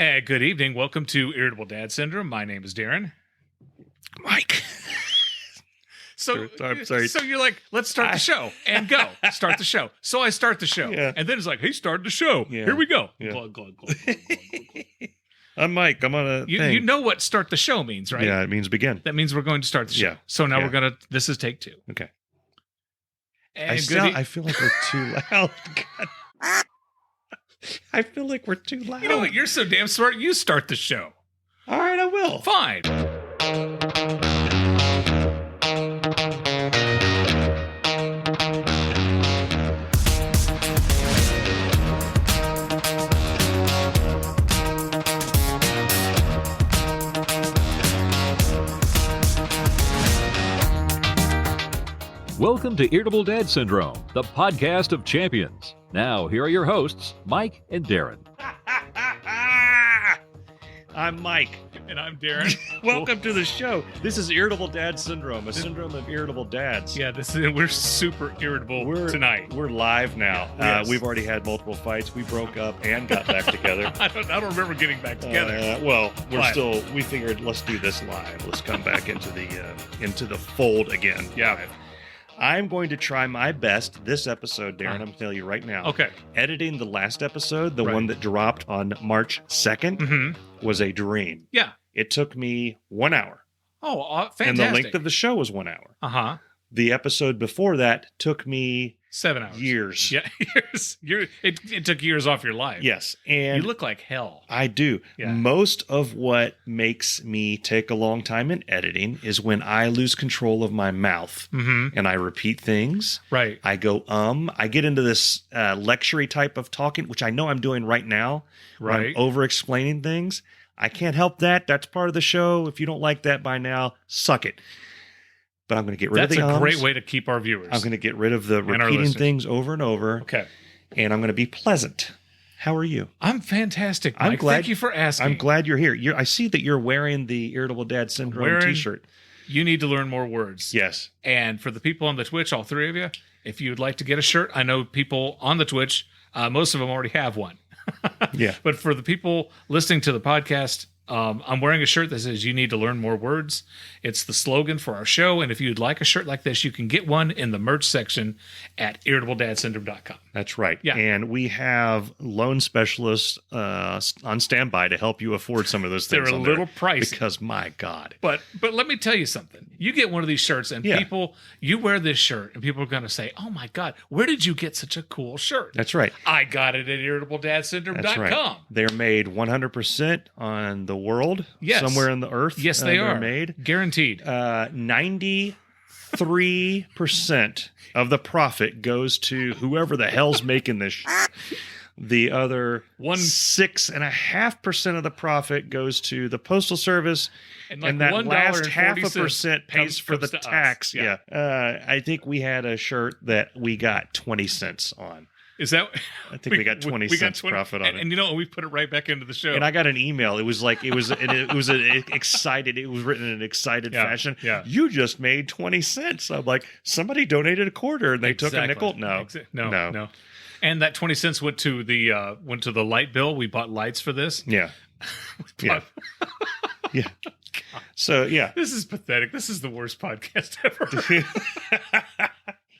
Good evening. Welcome to Irritable Dad Syndrome. My name is Darren. Mike. I'm sorry. So you're like, let's start the show and go. Start the show. So I start the show. Yeah. And then it's like, hey, start the show. Yeah. Here we go. Yeah. Glug, glug, glug, glug, glug, glug. I'm Mike. I'm on a thing. You know what start the show means, right? Yeah, it means begin. That means we're going to start the show. Yeah. So now Yeah. this is take 2. Okay. And I feel like we're too loud. God. I feel like we're too loud. You know what? You're so damn smart. You start the show. All right, I will. Fine. Welcome to Irritable Dad Syndrome, the podcast of champions. Now, here are your hosts, Mike and Darren. I'm Mike. And I'm Darren. Welcome to the show. This is Irritable Dad Syndrome, a syndrome of irritable dads. Yeah, we're super irritable tonight. We're live now. Yes. We've already had multiple fights. We broke up and got back together. I don't remember getting back together. We figured let's do this live. Let's come back into the fold again. Yeah. I'm going to try my best this episode, Darren. I'm going to tell you right now. Okay. Editing the last episode, the Right. one that dropped on March 2nd, Mm-hmm. was a dream. Yeah. It took me 1 hour. Oh, fantastic. And the length of the show was 1 hour. Uh-huh. The episode before that took me 7 hours. years. Yeah, years. It took years off your life. Yes. And You look like hell. I do. Yeah. Most of what makes me take a long time in editing is when I lose control of my mouth Mm-hmm. and I repeat things. Right. I go, I get into this lecture type of talking, which I know I'm doing right now. where Right. I'm over-explaining things. I can't help that. That's part of the show. If you don't like that by now, suck it. But I'm going to get rid That's of the a great ums. way to keep our viewers. I'm going to get rid of the our repeating listeners. things over and over. Okay. And I'm going to be pleasant. How are you? I'm fantastic, Mike. I'm glad- Thank you for asking. I'm glad you're here. I see that you're wearing the Irritable Dad Syndrome Wearing- t-shirt. You need to learn more words. Yes. And for the people on the Twitch, all three of you, if you'd like to get a shirt, I know people on the Twitch, most of them already have one. Yeah. But for the people listening to the podcast, I'm wearing a shirt that says you need to learn more words. It's the slogan for our show. And if you'd like a shirt like this, you can get one in the merch section at irritabledadsyndrome.com. That's right. Yeah. And we have loan specialists on standby to help you afford some of those They're things. a on little there pricey. Because, my God. But let me tell you something. You get one of these shirts and Yeah. you wear this shirt and people are going to say, oh my God, where did you get such a cool shirt? That's right. I got it at irritabledadsyndrome.com. That's right. They're made 100% on the world. Yes. Somewhere in the earth. Yes, they they're are. made. Guaranteed. 93% of the profit goes to whoever the hell's making this shit. The other 6.5% of the profit goes to the Postal Service, And and, like that last $1.40 half % pays for the comes to us. tax. Yeah. Yeah, I think we had a shirt that we got 20 cents on. Is that? I think we got 20 cents profit on it. And you know, we put it right back into the show. And I got an email. It was like it was written in an excited Yeah, fashion. yeah. You just made 20 cents. I'm like, somebody donated a quarter and they took a nickel. No, No. And that 20 cents went to the light bill. We bought lights for this. Yeah, yeah, yeah. So yeah, This is pathetic. This is the worst podcast ever.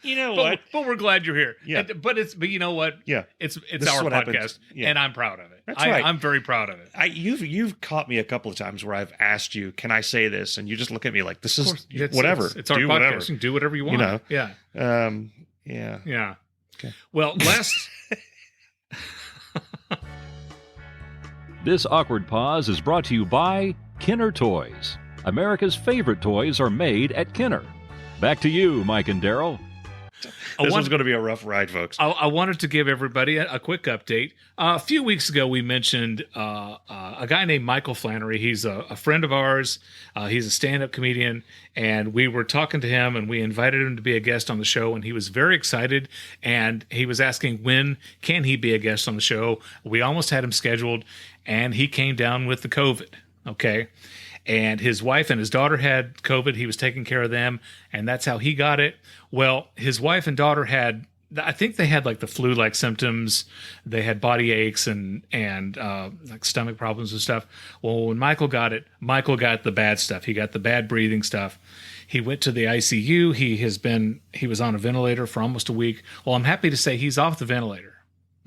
you know what? But we're glad you're here. Yeah. But you know what? Yeah, It's is our what happens. podcast, Yeah. and I'm proud of it. That's right. I'm very proud of it. You've caught me a couple of times where I've asked you, "Can I say this?" And you just look at me like, "This Of is course, it's- whatever. It's our Do podcast. whatever." You can do whatever you want. know. Yeah. Yeah. Yeah. Okay. Well, last. This awkward pause is brought to you by Kinner Toys. America's favorite toys are made at Kinner. Back to you, Mike and Daryl. This one's going to be a rough ride, folks. I wanted to give everybody a quick update. A few weeks ago, we mentioned a guy named Michael Flannery. He's a friend of ours. He's a stand-up comedian, and we were talking to him, and we invited him to be a guest on the show, and he was very excited, and he was asking when can he be a guest on the show. We almost had him scheduled, and he came down with the COVID, okay? And his wife and his daughter had COVID. He was taking care of them, and that's how he got it. Well, his wife and daughter had I think they had like the flu-like symptoms. They had body aches and like stomach problems and stuff. Well, when Michael got it, Michael got the bad stuff. He got the bad breathing stuff. He went to the ICU. He was on a ventilator for almost a week. Well, I'm happy to say he's off the ventilator.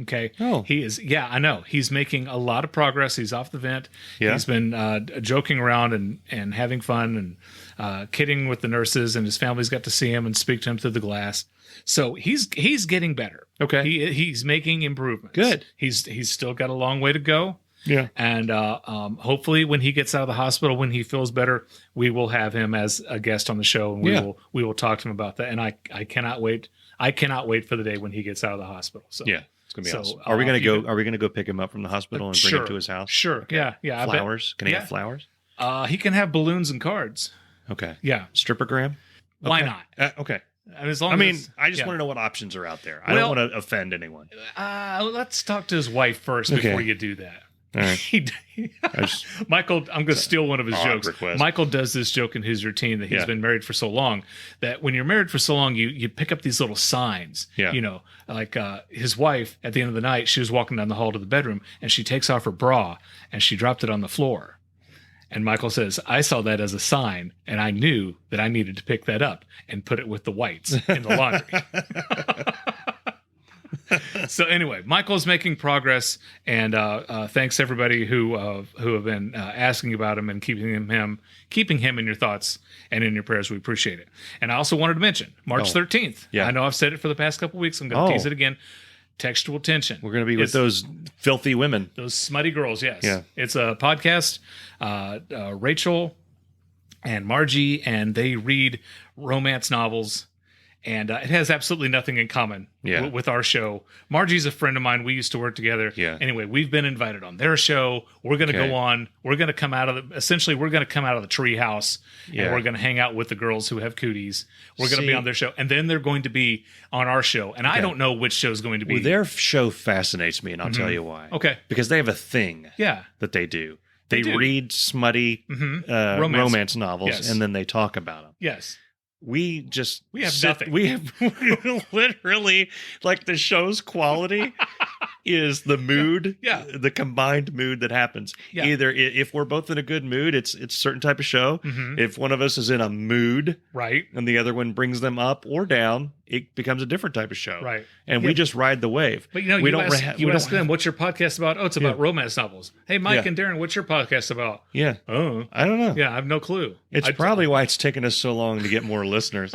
Okay. Oh. He is. Yeah, I know. He's making a lot of progress. He's off the vent. Yeah. He's been joking around and having fun and kidding with the nurses, and his family's got to see him and speak to him through the glass. So he's getting better. Okay. He's making improvements. Good. He's still got a long way to go. Yeah. And hopefully when he gets out of the hospital, when he feels better, we will have him as a guest on the show, and we will talk to him about that. And I cannot wait. I cannot wait for the day when he gets out of the hospital. So yeah. It's gonna be awesome. Are we gonna go pick him up from the hospital and bring him to his house? Sure. Okay. Yeah. Flowers? Can he have flowers? He can have balloons and cards. Okay. Yeah. Strippergram? Why not? Okay. I just want to know what options are out there. I don't want to offend anyone. Let's talk to his wife first before you do that. All right. Michael, I'm going to steal one of his jokes. Request. Michael does this joke in his routine that he's been married for so long that when you're married for so long, you pick up these little signs. Yeah. You know, like his wife at the end of the night, she was walking down the hall to the bedroom and she takes off her bra and she dropped it on the floor. And Michael says, I saw that as a sign and I knew that I needed to pick that up and put it with the whites in the laundry. So anyway, Michael's making progress, and thanks everybody who have been asking about him and keeping him in your thoughts and in your prayers. We appreciate it. And I also wanted to mention March 13th. Yeah. I know I've said it for the past couple of weeks. I'm going to tease it again. Textual Tension. We're going to be with those filthy women, those smutty girls. Yes. Yeah. It's a podcast. Rachel and Margie, and they read romance novels. And it has absolutely nothing in common with our show. Margie's a friend of mine. We used to work together. Yeah. Anyway, we've been invited on their show. We're going to go on. We're going to come out of we're going to come out of the tree house. And we're going to hang out with the girls who have cooties. We're going to be on their show. And then they're going to be on our show. And I don't know which show is going to be. Well, their show fascinates me, and I'll tell you why. Okay. Because they have a thing that they do. They read smutty romance novels, and then they talk about them. Yes. We have nothing. We have literally, like, the show's quality is the mood, the combined mood that happens. Yeah. Either if we're both in a good mood, it's a certain type of show. Mm-hmm. If one of us is in a mood, right, and the other one brings them up or down, it becomes a different type of show. Right. And we just ride the wave. But you ask them, what's your podcast about? Oh, it's about romance novels. Hey, Mike and Darren, what's your podcast about? Yeah. Oh, I don't know. Yeah, I have no clue. It's probably why it's taken us so long to get more listeners.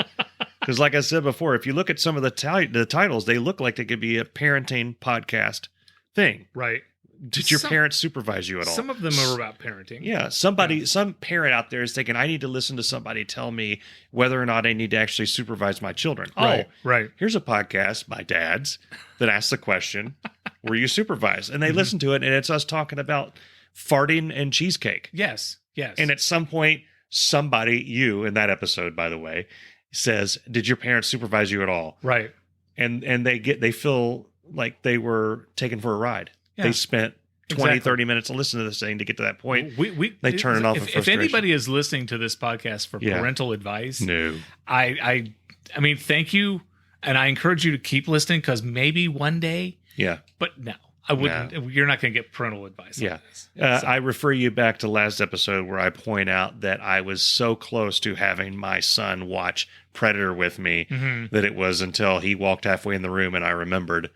Because like I said before, if you look at some of the titles, they look like they could be a parenting podcast thing. Right. Did your parents supervise you at all? Some of them are about parenting. Yeah. Some parent out there is thinking, I need to listen to somebody tell me whether or not I need to actually supervise my children. Right. Right. Here's a podcast by dads that asks the question, were you supervised? And they listen to it, and it's us talking about farting and cheesecake. Yes. Yes. And at some point, somebody, you in that episode, by the way, says, did your parents supervise you at all? Right. And they feel like they were taken for a ride. Yeah. They spent 20, 30 minutes to listen to this thing to get to that point. They turn it off in frustration. If anybody is listening to this podcast for parental advice, no. I mean, thank you. And I encourage you to keep listening, because maybe one day. Yeah. But no, I wouldn't. No. You're not going to get parental advice. Yeah. I refer you back to last episode where I point out that I was so close to having my son watch Predator with me that it was until he walked halfway in the room and I remembered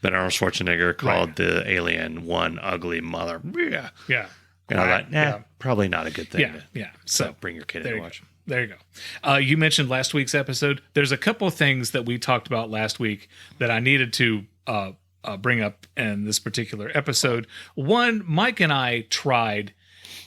that Arnold Schwarzenegger called the alien one ugly mother. Yeah. Yeah. And I thought, probably not a good thing. Yeah. So bring your kid in to watch. There you go. You mentioned last week's episode. There's a couple of things that we talked about last week that I needed to bring up in this particular episode. One, Mike and I tried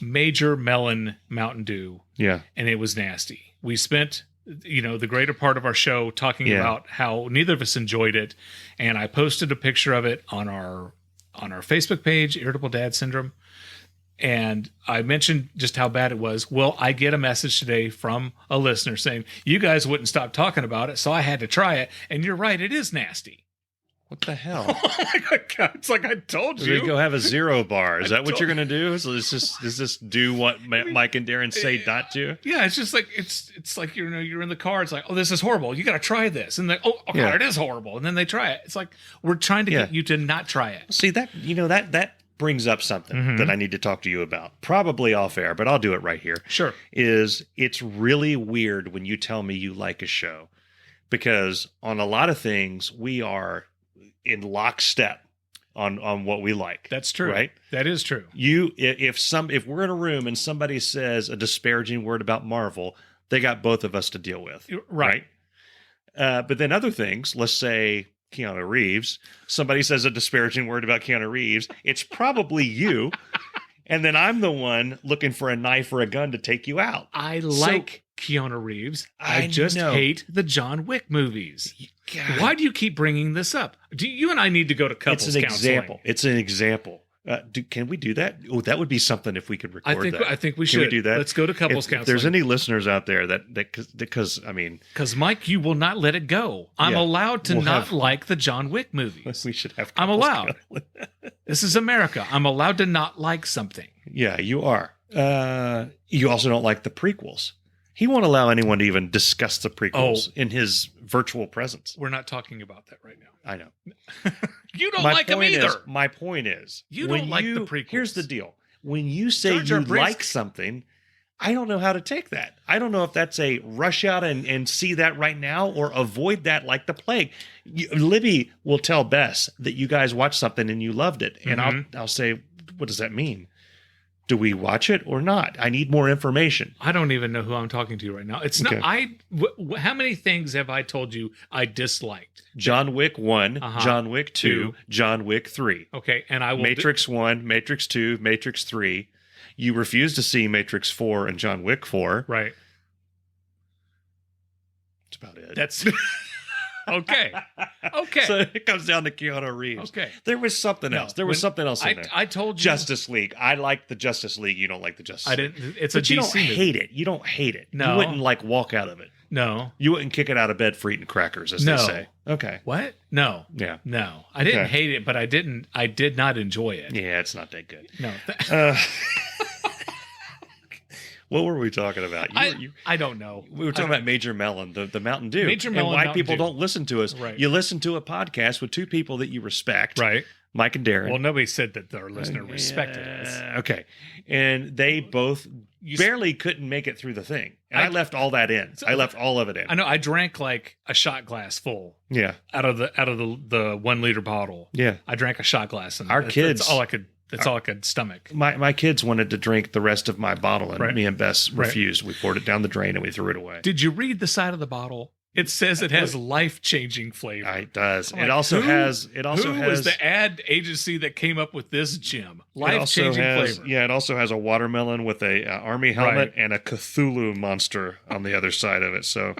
Major Melon Mountain Dew. Yeah. And it was nasty. We spent the greater part of our show talking about how neither of us enjoyed it. And I posted a picture of it on our Facebook page, Irritable Dad Syndrome. And I mentioned just how bad it was. Well, I get a message today from a listener saying, you guys wouldn't stop talking about it, so I had to try it. And you're right, it is nasty. What the hell? Oh my God. It's like I told We're you. gonna go have a zero bar. Is that what told- you're gonna do? So is this do what Mike and Darren say not to? Yeah, it's just like it's like you're in the car. It's like, oh, this is horrible. You got to try this, and they God, Yeah. it is horrible. And then they try it. It's like we're trying to get you to not try it. See that that brings up something that I need to talk to you about. Probably off air, but I'll do it right here. Sure. It's really weird when you tell me you like a show, because on a lot of things we are in lockstep on what we like. That's true. Right? That is true. If we're in a room and somebody says a disparaging word about Marvel, they got both of us to deal with. Right. But then other things, let's say Keanu Reeves, somebody says a disparaging word about Keanu Reeves, it's probably you. And then I'm the one looking for a knife or a gun to take you out. I like Keanu Reeves. I just know. hate the John Wick movies. God. Why do you keep bringing this up? Do you and I need to go to couples It's an counseling? example. It's an example. Can we do that? Oh, that would be something if we could record that. I think we Can should. we do that? Let's go to couples If counseling. there's any listeners out there because I mean, Because Mike, you will not let it go. I'm Yeah. allowed to We'll not have- like the John Wick movies. we should have. I'm couples allowed. counseling. This is America. I'm allowed to not like something. Yeah, you are. You also don't like the prequels. He won't allow anyone to even discuss the prequels in his virtual presence. We're not talking about that right now. I know. You don't like them point either. is, my point is, You when don't like the prequels. Here's the deal: when you say Jar Jar you Binks- like something, I don't know how to take that. I don't know if that's a rush out and see that right now, or avoid that like the plague. Libby will tell Bess that you guys watched something and you loved it, and I'll say, what does that mean? Do we watch it or not? I need more information. I don't even know who I'm talking to right now. It's Okay. not. How many things have I told you I disliked? John Wick 1, John Wick 2, John Wick 3. Okay, and I will. Matrix 1, Matrix 2, Matrix 3. You refuse to see Matrix 4 and John Wick 4. Right. That's about it. That's okay. Okay. So it comes down to Keanu Reeves. Okay. There was something else. There was something else in there. I told you Justice League. I like the Justice League. You don't like the Justice I League. didn't. It's But a you DC don't movie. hate it. You don't hate it. No. You wouldn't like walk out of it. No. You wouldn't kick it out of bed for eating crackers, as No. they say. Okay. What? No. Yeah. No. I didn't Okay. hate it, but I did not enjoy it. Yeah, it's not that good. No. What were we talking about? I don't know. We were talking about Major Melon, the Mountain Dew. Major Melon and why Mountain people Dew. don't listen to us. Right. You listen to a podcast with two people that you respect. Right. Mike and Darren. Well, nobody said that our listener respected us. Okay. And they both barely couldn't make it through the thing. And I left all that in. I left all of it in. I know. I drank like a shot glass full Yeah. out of the 1 liter bottle. Yeah. I drank a shot glass, and Our kids- That's all I could. That's all I could stomach. My kids wanted to drink the rest of my bottle, and Right. me and Bess refused. We poured it down the drain and we threw it away. Did you read the side of the bottle? It says it has life-changing flavor. It does. I'm It like, also who- has. Who was the ad agency that came up with this gem? It also Life-changing has, flavor. yeah, it also has a watermelon with a army helmet Right. and a Cthulhu monster on the other side of it. So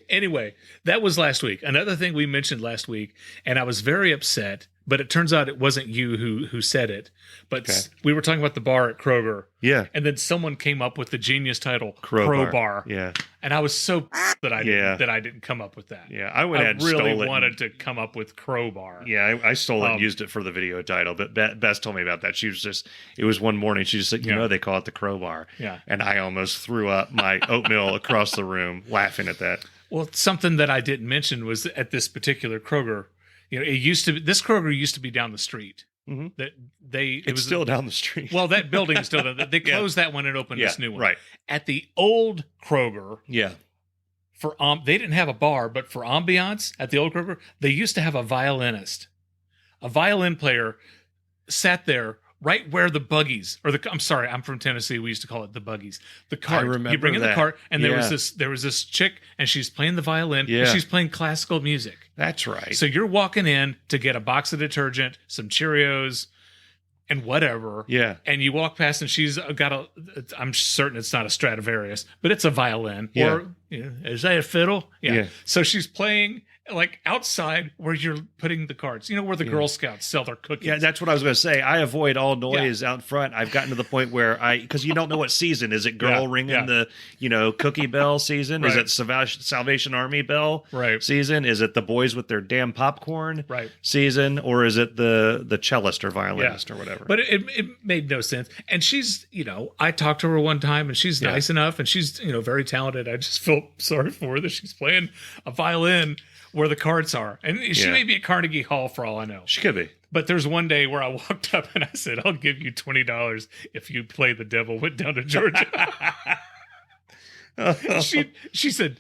Anyway, that was last week. Another thing we mentioned last week, and I was very upset, but it turns out it wasn't you who said it. But Okay. we were talking about the bar at Kroger, yeah, and then someone came up with the genius title Crowbar. Crowbar. Yeah, And I was so that I Yeah. didn't come up with that. yeah. I went I ahead and really stole it. wanted to come up with Crowbar. Yeah, I stole it and Um, used it for the video title. But Bess told me about that. She was it was one morning. She just said, Yeah. they call it the Crowbar. Yeah. And I almost threw up my oatmeal across the room laughing at that. Well, something that I didn't mention was at this particular Kroger, this Kroger used to be down the street. Mhm. That It was still down the street. Well, that building is still there. They closed that one and opened yeah, this new one. right. At the old Kroger, Yeah. for they didn't have a bar, but for ambiance at the old Kroger, they used to have a violinist. A violin player sat there right where the buggies, I'm sorry, I'm from Tennessee. We used to call it the buggies. The cart. remember You bring in the that. cart, and there Yeah. was this chick, and she's playing the violin, Yeah. and she's playing classical music. That's right. So you're walking in to get a box of detergent, some Cheerios, and whatever. yeah. And you walk past, and she's got I'm certain it's not a Stradivarius, but it's a violin. Yeah. Or is that a fiddle? Yeah. Yeah. So she's playing like outside where you're putting the cards. You know, where the Girl Scouts sell their cookies. Yeah, that's what I was going to say. I avoid all noise out front. I've gotten to the point where because you don't know what season. Is it girl ringing the, cookie bell season? Right. Is it Salvation Army bell Right. season? Is it the boys with their damn popcorn Right. season? Or is it the cellist or violinist or whatever? But it made no sense. And she's, I talked to her one time and she's nice enough and she's, very talented. I just felt sorry for her that she's playing a violin where the cards are. And she may be at Carnegie Hall for all I know. She could be. But there's one day where I walked up and I said, I'll give you $20 if you play The Devil Went Down to Georgia. She said,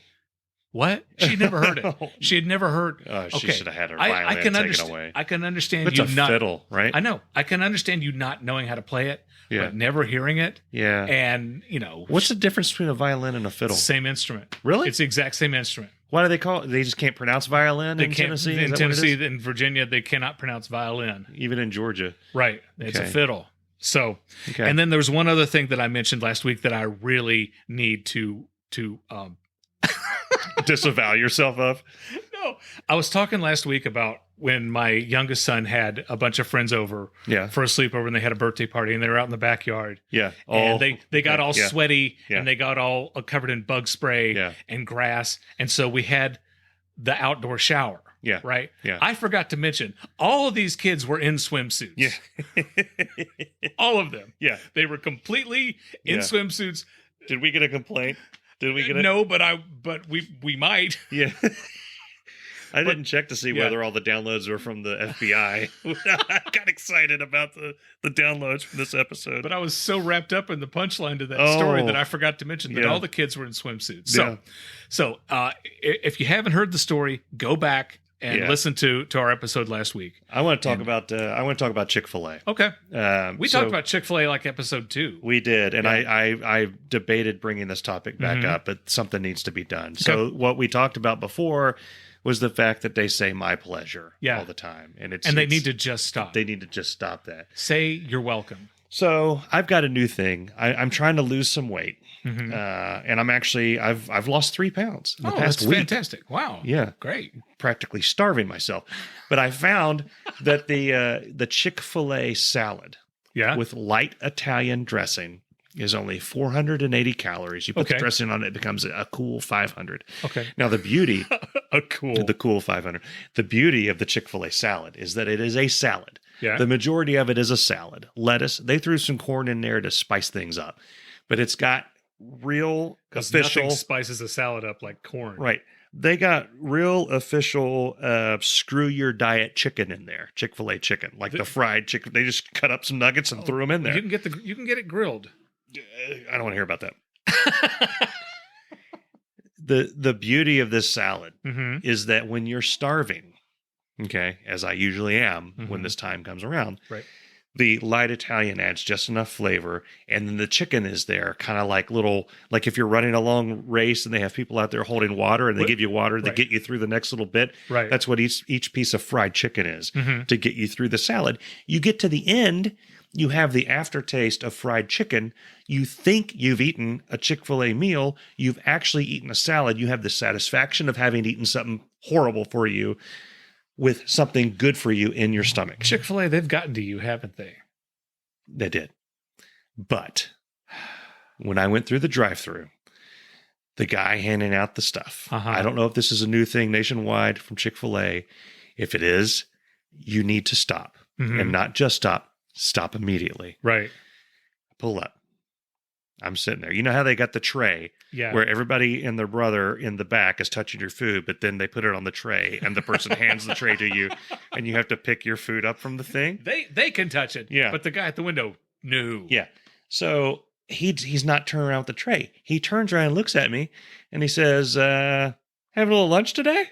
what? She'd never heard it. She had never heard. She should have had her violin taken away. I can understand it's you a not. fiddle, right? I know. I can understand you not knowing how to play it, but never hearing it. Yeah. And, what's the difference between a violin and a fiddle? Same instrument. Really? It's the exact same instrument. Why do they call it? They just can't pronounce violin in Tennessee? In Tennessee, in Virginia, they cannot pronounce violin. Even in Georgia. Right. It's a fiddle. So, okay. And then there's one other thing that I mentioned last week that I really need to disavow yourself of. No, I was talking last week about when my youngest son had a bunch of friends over for a sleepover and they had a birthday party and they were out in the backyard. Yeah. And they got all sweaty and they got all covered in bug spray and grass. And so we had the outdoor shower. Yeah. Right? Yeah. I forgot to mention, all of these kids were in swimsuits. Yeah. All of them. Yeah. They were completely in swimsuits. Did we get a complaint? Did we get a... No, but we might. Yeah. I didn't check to see whether all the downloads were from the FBI. I got excited about the downloads from this episode. But I was so wrapped up in the punchline to that story that I forgot to mention that all the kids were in swimsuits. So if you haven't heard the story, go back and listen to our episode last week. I want to talk about Chick-Fil-A. Okay. We talked about Chick-Fil-A like episode 2. We did, and I debated bringing this topic back up, but something needs to be done. Okay. So what we talked about before was the fact that they say "my pleasure" all the time, and they need to just stop. They need to just stop that. Say "you're welcome." So I've got a new thing. I'm trying to lose some weight, and I've lost 3 pounds in the past week. Fantastic! Wow. Yeah, great. Practically starving myself, but I found that the Chick-fil-A salad, with light Italian dressing, is only 480 calories. You put the dressing on it becomes a cool 500. Okay. Now the beauty, the cool 500. The beauty of the Chick-fil-A salad is that it is a salad. Yeah. The majority of it is a salad. Lettuce. They threw some corn in there to spice things up, but it's got real official. Nothing spices a salad up like corn. Right. They got real official screw your diet chicken in there. Chick-fil-A chicken, like the fried chicken. They just cut up some nuggets and threw them in there. You can get it grilled. I don't want to hear about that. The beauty of this salad is that when you're starving, as I usually am when this time comes around, the light Italian adds just enough flavor, and then the chicken is there, kind of like if you're running a long race and they have people out there holding water and they give you water to get you through the next little bit. Right. That's what each piece of fried chicken is to get you through the salad. You get to the end, you have the aftertaste of fried chicken. You think you've eaten a Chick-fil-A meal. You've actually eaten a salad. You have the satisfaction of having eaten something horrible for you with something good for you in your stomach. Chick-fil-A, they've gotten to you, haven't they? They did. But when I went through the drive-thru, the guy handing out the stuff, I don't know if this is a new thing nationwide from Chick-fil-A. If it is, you need to stop. And not just stop immediately. Right. Pull up. I'm sitting there. You know how they got the tray where everybody and their brother in the back is touching your food, but then they put it on the tray and the person hands the tray to you and you have to pick your food up from the thing? They can touch it. Yeah. But the guy at the window, no. Yeah. So he's not turning around with the tray. He turns around and looks at me and he says, having a little lunch today?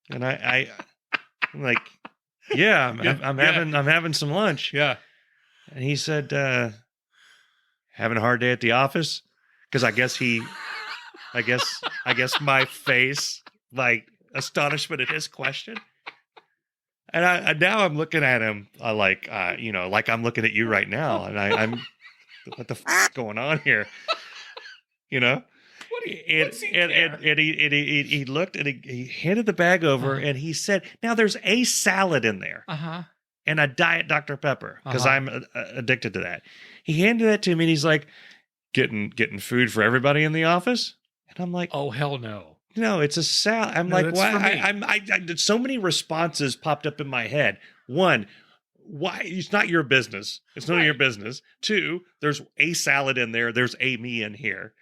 And I'm like, yeah, I'm having some lunch. Yeah. And he said, having a hard day at the office? Because I guess my face, like astonishment at his question. And now I'm looking at him like I'm looking at you right now. And I'm, what the f*** is going on here? You know? he looked and he handed the bag over and he said, "Now there's a salad in there, and a Diet Dr. Pepper because I'm addicted to that." He handed that to me and he's like, "Getting food for everybody in the office?" And I'm like, "Oh hell no." No, it's a salad. I'm like, why? I so many responses popped up in my head. One, why? It's not your business. It's none of your business. Two, there's a salad in there. There's a me in here.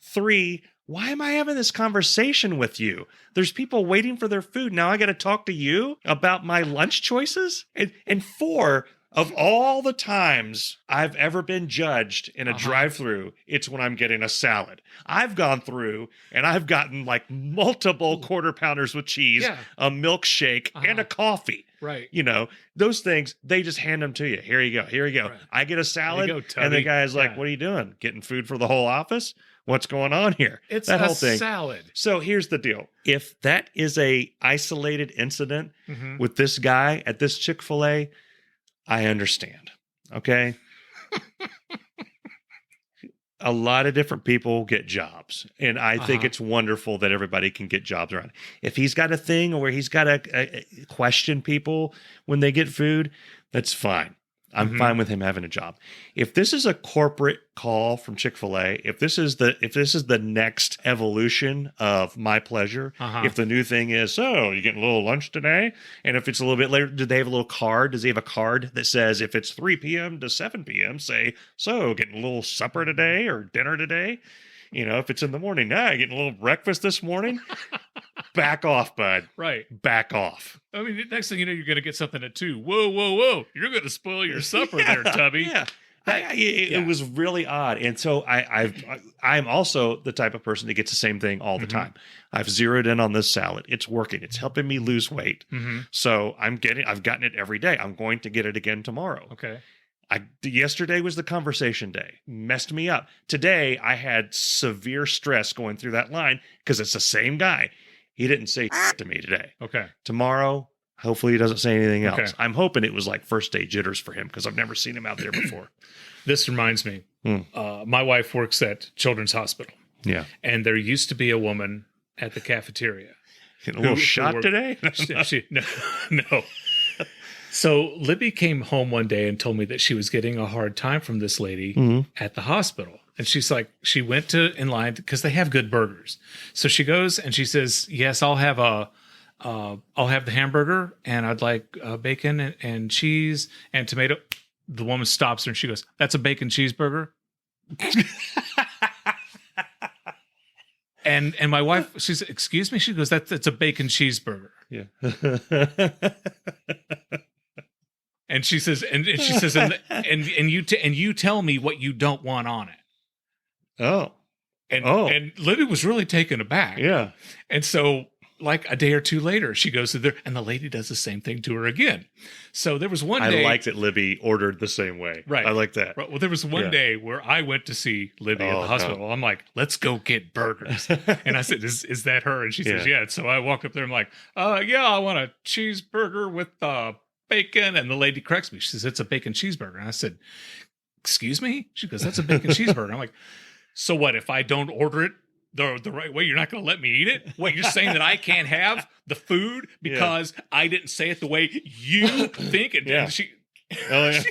Three, why am I having this conversation with you? There's people waiting for their food. Now I got to talk to you about my lunch choices? And four, of all the times I've ever been judged in a drive-thru, it's when I'm getting a salad. I've gone through and I've gotten like multiple quarter pounders with cheese, a milkshake, and a coffee. Right. You know, those things, they just hand them to you. Here you go. Here you go. Right. I get a salad. And the guy's like, what are you doing? Getting food for the whole office? What's going on here? It's that a whole thing. Salad. So here's the deal. If that is a isolated incident with this guy at this Chick-fil-A, I understand. Okay. A lot of different people get jobs, and I think it's wonderful that everybody can get jobs around. If he's got a thing where he's got to question people when they get food, that's fine. I'm fine with him having a job. If this is a corporate call from Chick-fil-A, if this is the next evolution of my pleasure, if the new thing is, so you getting a little lunch today? And if it's a little bit later, do they have a little card? Does he have a card that says if it's 3 p.m. to 7 p.m., say, so getting a little supper today or dinner today? You know, if it's in the morning, getting a little breakfast this morning. Back off, bud. Right. Back off. I mean, next thing you know, you're going to get something at 2. Whoa. You're going to spoil your supper there, Tubby. Yeah. It was really odd. And so I'm also the type of person that gets the same thing all the time. I've zeroed in on this salad. It's working. It's helping me lose weight. So I've gotten it every day. I'm going to get it again tomorrow. Okay. Yesterday was the conversation day. Messed me up. Today, I had severe stress going through that line because it's the same guy. He didn't say to me today. Okay. Tomorrow, hopefully he doesn't say anything else. Okay. I'm hoping it was like first day jitters for him because I've never seen him out there before. This reminds me. My wife works at Children's Hospital. Yeah. And there used to be a woman at the cafeteria. Getting a little shot today? No. So Libby came home one day and told me that she was getting a hard time from this lady at the hospital. And she's like, she went in line because they have good burgers. So she goes and she says, yes, I'll have the hamburger and I'd like bacon and cheese and tomato. The woman stops her and she goes, that's a bacon cheeseburger. and my wife, she said, excuse me? She goes, that's a bacon cheeseburger. Yeah. And she says, and you tell me what you don't want on it. Oh. And Libby was really taken aback. Yeah. And so like a day or two later, she goes to there and the lady does the same thing to her again. So there was one day. I like that Libby ordered the same way. Right. I like that. Right. Well, there was one day where I went to see Libby at the hospital. No. I'm like, let's go get burgers. And I said, is that her? And she says, yeah. So I walk up there. I'm like, yeah, I want a cheeseburger with bacon. And the lady corrects me. She says, it's a bacon cheeseburger. And I said, excuse me? She goes, that's a bacon cheeseburger. I'm like, so what, if I don't order it the right way, you're not going to let me eat it? What, you're saying that I can't have the food because I didn't say it the way you think? And she... Oh, yeah.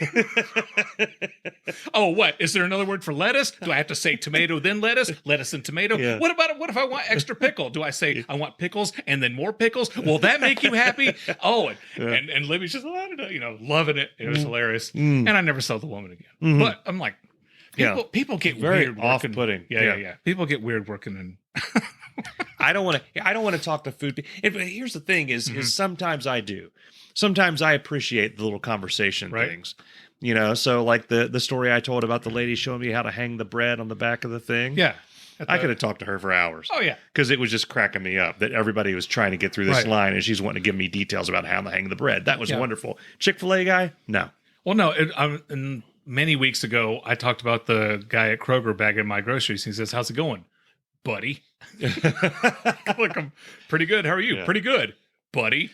Oh, what? Is there another word for lettuce? Do I have to say tomato then lettuce? Lettuce and tomato? Yeah. What if I want extra pickle? Do I say I want pickles and then more pickles? Will that make you happy? Oh, and Libby's just, I don't know, loving it. It was hilarious. And I never saw the woman again. But I'm like, people get very weird off-putting. Yeah. People get weird working and I don't want to talk to food. But here's the thing is sometimes I do. Sometimes I appreciate the little conversation things, you know? So like the story I told about the lady showing me how to hang the bread on the back of the thing. Yeah. I could have talked to her for hours. Oh, yeah. Because it was just cracking me up that everybody was trying to get through this line and she's wanting to give me details about how to hang the bread. That was wonderful. Chick-fil-A guy? No. Well, no. Many weeks ago, I talked about the guy at Kroger bagging my groceries. He says, how's it going, buddy? Like, I'm pretty good. How are you? Yeah. Pretty good, buddy.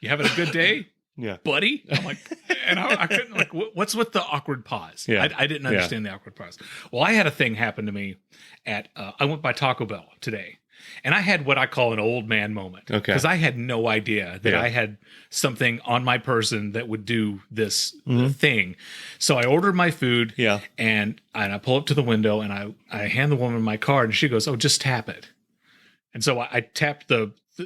You having a good day? Yeah. buddy? I'm like, and I couldn't, like, what's with the awkward pause? Yeah. I didn't understand the awkward pause. Well, I had a thing happen to me at, I went by Taco Bell today. And I had what I call an old man moment. Okay. Because I had no idea that Yeah. I had something on my person that would do this thing. So I ordered my food. Yeah. And I pull up to the window and I hand the woman my card and she goes, "Oh, just tap it." And so I tapped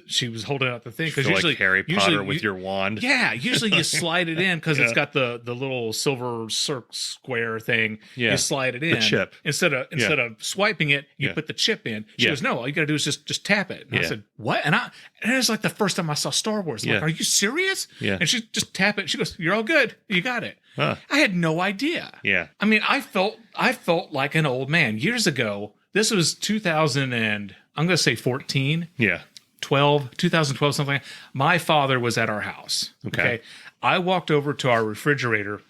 she was holding out the thing. Because usually like Harry Potter with your wand. Yeah. Usually you slide it in because it's got the little silver square thing. Yeah. You slide it in. The chip. Instead of swiping it, you put the chip in. She goes, "No, all you got to do is just tap it." And I said, "What?" And it was like the first time I saw Star Wars. I'm like, "Are you serious?" Yeah. And she just tap it. She goes, "You're all good. You got it." Huh. I had no idea. Yeah. I mean, I felt like an old man. Years ago, this was 2000 and I'm going to say 14. Yeah. 2012, something like that. My father was at our house. Okay. I walked over to our refrigerator.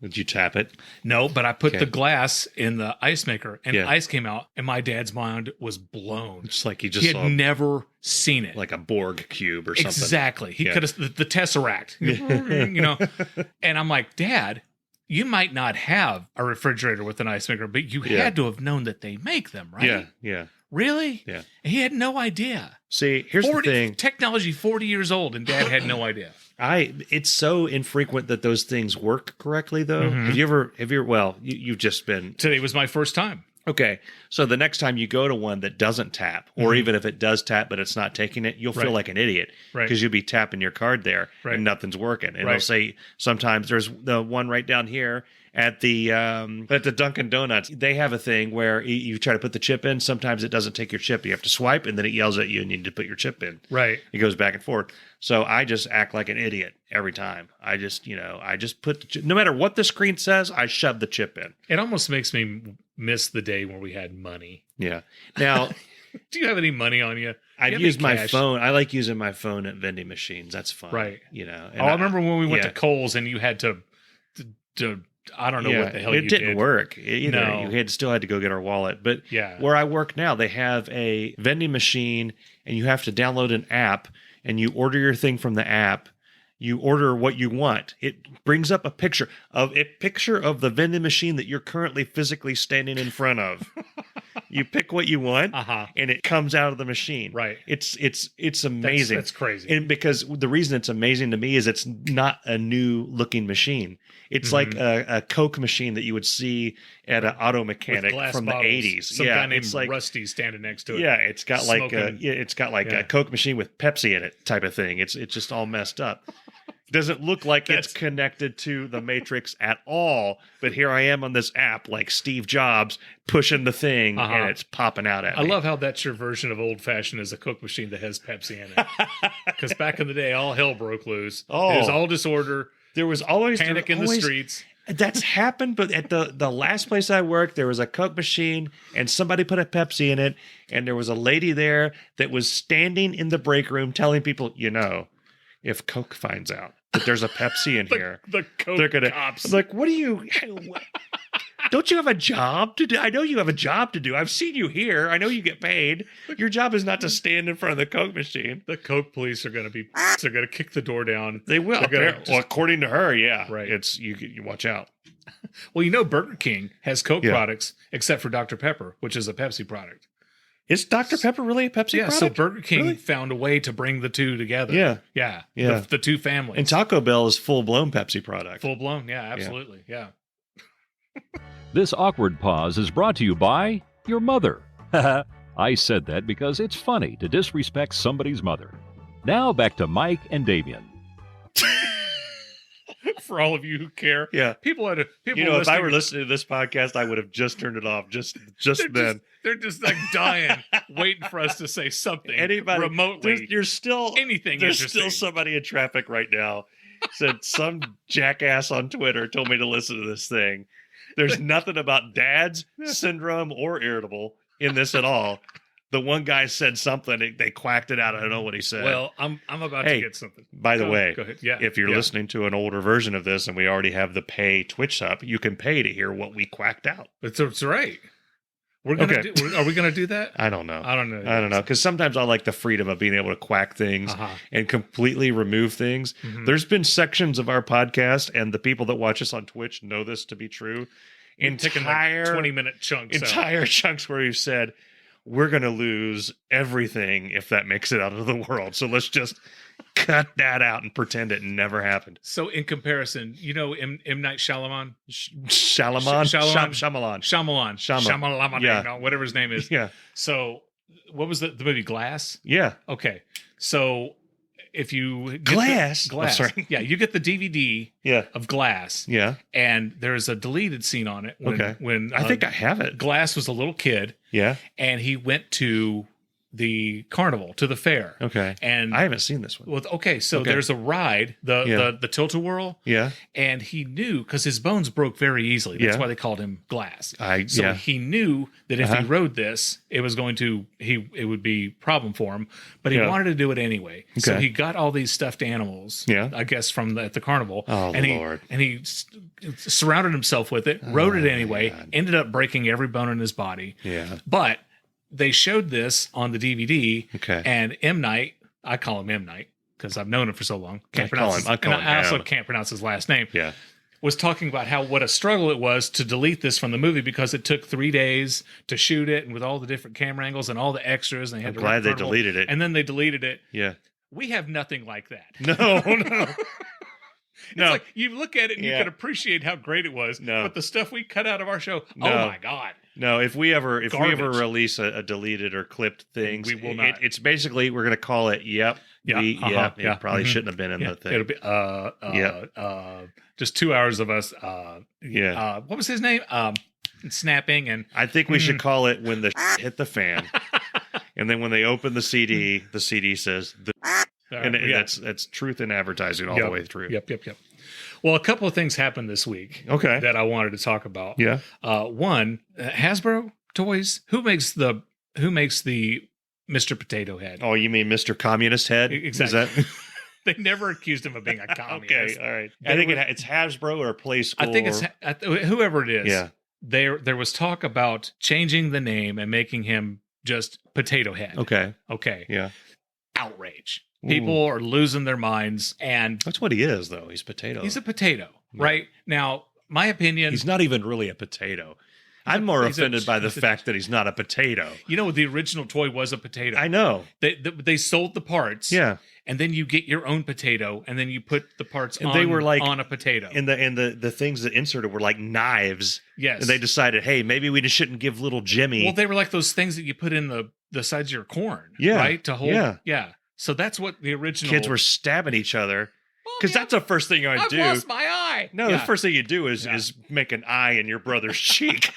Did you tap it? No, but I put the glass in the ice maker and Yeah. ice came out and my dad's mind was blown. It's like he He just had saw never seen it. like a Borg cube or something. Exactly. He could have the Tesseract, you know. And I'm like, "Dad, you might not have a refrigerator with an ice maker, but you had to have known that they make them, right?" Yeah. Yeah. Really? Yeah. He had no idea. See, here's the thing. Technology 40 years old, and Dad had no idea. It's so infrequent that those things work correctly, though. Mm-hmm. Have you ever, well, you've just been. Today was my first time. Okay. So the next time you go to one that doesn't tap, or even if it does tap, but it's not taking it, you'll feel like an idiot. Right. Because you'll be tapping your card there and nothing's working. And it'll say, sometimes there's the one right down here at the Dunkin' Donuts. They have a thing where you try to put the chip in. Sometimes it doesn't take your chip. You have to swipe and then it yells at you and you need to put your chip in. Right. It goes back and forth. So I just act like an idiot every time. I just put no matter what the screen says, I shove the chip in. It almost makes me miss the day where we had money. Yeah. Now, do you have any money on you? I You have use any my cash? phone. I like using my phone at vending machines. That's fun. Right. You know. I remember when we went to Kohl's and you had to I don't know what the hell you did. It didn't work either. No. You still had to go get our wallet. But where I work now, they have a vending machine and you have to download an app and you order your thing from the app. You order what you want. It brings up a picture of the vending machine that you're currently physically standing in front of. You pick what you want, and it comes out of the machine. Right. It's amazing. That's crazy. And because the reason it's amazing to me is it's not a new looking machine. It's like a Coke machine that you would see at an auto mechanic from bottles. the 80s. Some guy named Rusty standing next to it. Yeah, it's got smoking. a Coke machine with Pepsi in it type of thing. It's just all messed up. Doesn't look like it's connected to the Matrix at all, but here I am on this app like Steve Jobs pushing the thing and it's popping out at me. I love how that's your version of old-fashioned is a Coke machine that has Pepsi in it. Because back in the day, all hell broke loose. Oh. It was all disorder. There was always panic in the streets. That's happened, but at the last place I worked, there was a Coke machine and somebody put a Pepsi in it, and there was a lady there that was standing in the break room telling people, if Coke finds out that there's a Pepsi in here, the Coke they're gonna cops. like, what do you? Don't you have a job to do? I know you have a job to do. I've seen you here. I know you get paid. Your job is not to stand in front of the Coke machine. The Coke police are going to kick the door down. They will. Well, according to her, yeah. Right. It's you watch out. Well, Burger King has Coke products except for Dr. Pepper, which is a Pepsi product. Is Dr. Pepper really a Pepsi product? So Burger King found a way to bring the two together. Yeah. The two families. And Taco Bell is full-blown Pepsi product. Full-blown, yeah, absolutely, yeah. This awkward pause is brought to you by your mother. I said that because it's funny to disrespect somebody's mother. Now back to Mike and Damien. For all of you who care, people if I were listening to this podcast, I would have just turned it off just then. They're just like dying, waiting for us to say something. Anybody remotely, there's still anything. There's still somebody in traffic right now. Said some jackass on Twitter told me to listen to this thing. There's nothing about dad's syndrome or irritable in this at all. The one guy said something. They quacked it out. I don't know what he said. Well, I'm about to get something. By the way, go ahead. Yeah, if you're listening to an older version of this and we already have the pay Twitch up, you can pay to hear what we quacked out. That's right. We're gonna Okay. are we gonna do that? I don't know. I don't know. I don't know. Because sometimes I like the freedom of being able to quack things and completely remove things. There's been sections of our podcast, and the people that watch us on Twitch know this to be true. Entire 20-minute chunks. Chunks where we've said, we're going to lose everything if that makes it out of the world. So let's just cut that out and pretend it never happened. So in comparison, you know M. Night Shyamalan? Shyamalan. Yeah. Whatever his name is. Yeah. So what was the movie Glass? Yeah. Okay. So if you get Glass. Oh, sorry. Yeah, you get the DVD of Glass. Yeah. And there's a deleted scene on it when I think I have it. Glass was a little kid. Yeah. And he went to the carnival, to the fair. Okay. And I haven't seen this one. Well, so there's a ride, the tilt-a-whirl. Yeah. And he knew, because his bones broke very easily. That's why they called him Glass. He knew that if he rode this, it would be problem for him. But he wanted to do it anyway. Okay. So he got all these stuffed animals. I guess at the carnival. Oh, Lord! He surrounded himself with it, rode it anyway. Ended up breaking every bone in his body. Yeah. But they showed this on the DVD, and M. Night, I call him M. Night because I've known him for so long. I also can't pronounce his last name. Yeah, was talking about what a struggle it was to delete this from the movie because it took 3 days to shoot it, and with all the different camera angles and all the extras. And they had I'm glad they deleted it, and then they deleted it. Yeah, we have nothing like that. No. It's like you look at it and you can appreciate how great it was. No. But the stuff we cut out of our show, oh my God. No, if we ever release a deleted or clipped things, we will not. It's basically, we're going to call it. Yep. It probably shouldn't have been in the thing. It'll be just 2 hours of us. What was his name? Snapping, and I think we should call it when the hit the fan, and then when they open the CD says the. That's truth in advertising all the way through. Yep. Well, a couple of things happened this week. Okay. That I wanted to talk about. Yeah. One, Hasbro toys. Who makes the Mr. Potato Head? Oh, you mean Mr. Communist Head? Exactly. Is that? They never accused him of being a communist. Okay. All right. I think it's Hasbro or Play School. I think it's whoever it is. Yeah. There was talk about changing the name and making him just Potato Head. Okay. Yeah. Outrage. People are losing their minds, and that's what he is, though. He's potato. He's a potato, right? Now, my opinion, he's not even really a potato. I'm more offended by the fact that he's not a potato. You know, the original toy was a potato. I know. They sold the parts. Yeah. And then you get your own potato, and then you put the parts on a potato. And the things that inserted were like knives. Yes. And they decided, hey, maybe we just shouldn't give little Jimmy. Well, they were like those things that you put in the sides of your corn. Yeah. Right? To hold. Yeah. So that's what the original... Kids were stabbing each other. Because that's the first thing I'd do. I've lost my eye. No, the first thing you do is make an eye in your brother's cheek.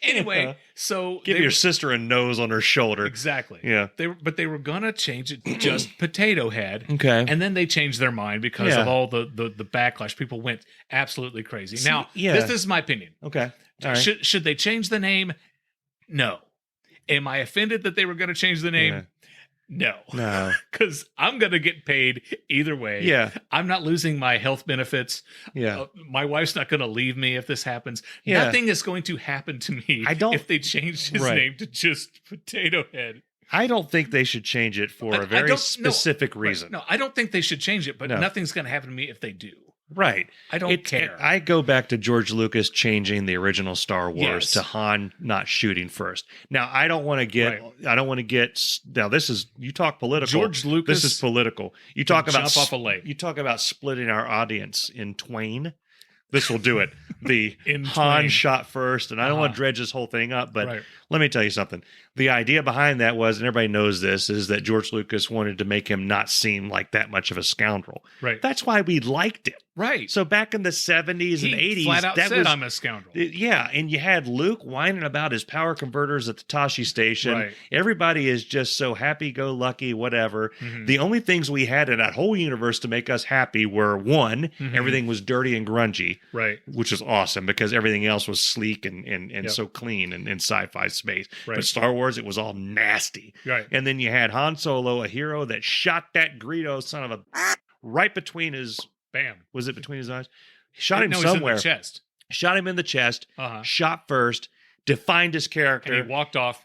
Anyway, so... Give your sister a nose on her shoulder. Exactly. Yeah. But they were going to change it to just Potato Head. Okay. And then they changed their mind because of all the backlash. People went absolutely crazy. Now, this is my opinion. Okay. All right. Should they change the name? No. Am I offended that they were going to change the name? No. Because I'm going to get paid either way. Yeah. I'm not losing my health benefits. Yeah. My wife's not going to leave me if this happens. Yeah. Nothing is going to happen to me if they changed his name to just Potato Head. I don't think they should change it for a very specific reason. No, I don't think they should change it, but nothing's going to happen to me if they do. Right. I don't care. I go back to George Lucas changing the original Star Wars to Han not shooting first. Now, I don't want to get now this is, you talk political. George Lucas. This is political. You talk about jump off a lake. You talk about splitting our audience in twain. This will do it. The Han twain shot first, and I don't want to dredge this whole thing up, but let me tell you something. The idea behind that was, and everybody knows this, is that George Lucas wanted to make him not seem like that much of a scoundrel. Right. That's why we liked it. Right. So back in the 70s and 80s, flat out said, I'm a scoundrel. Yeah, and you had Luke whining about his power converters at the Tashi station. Right. Everybody is just so happy-go-lucky, whatever. Mm-hmm. The only things we had in that whole universe to make us happy were, one, everything was dirty and grungy. Right. Which is awesome because everything else was sleek and so clean in sci-fi space. Right. But Star Wars, it was all nasty. Right. And then you had Han Solo, a hero that shot that Greedo son of a right between his... Bam. Was it between his eyes? He shot him somewhere. In the chest. shot him in the chest, shot first, defined his character. And he walked off,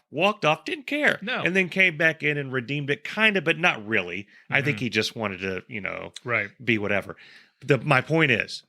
didn't care. No. And then came back in and redeemed it, kind of, but not really. I think he just wanted to, right. be whatever. My point is,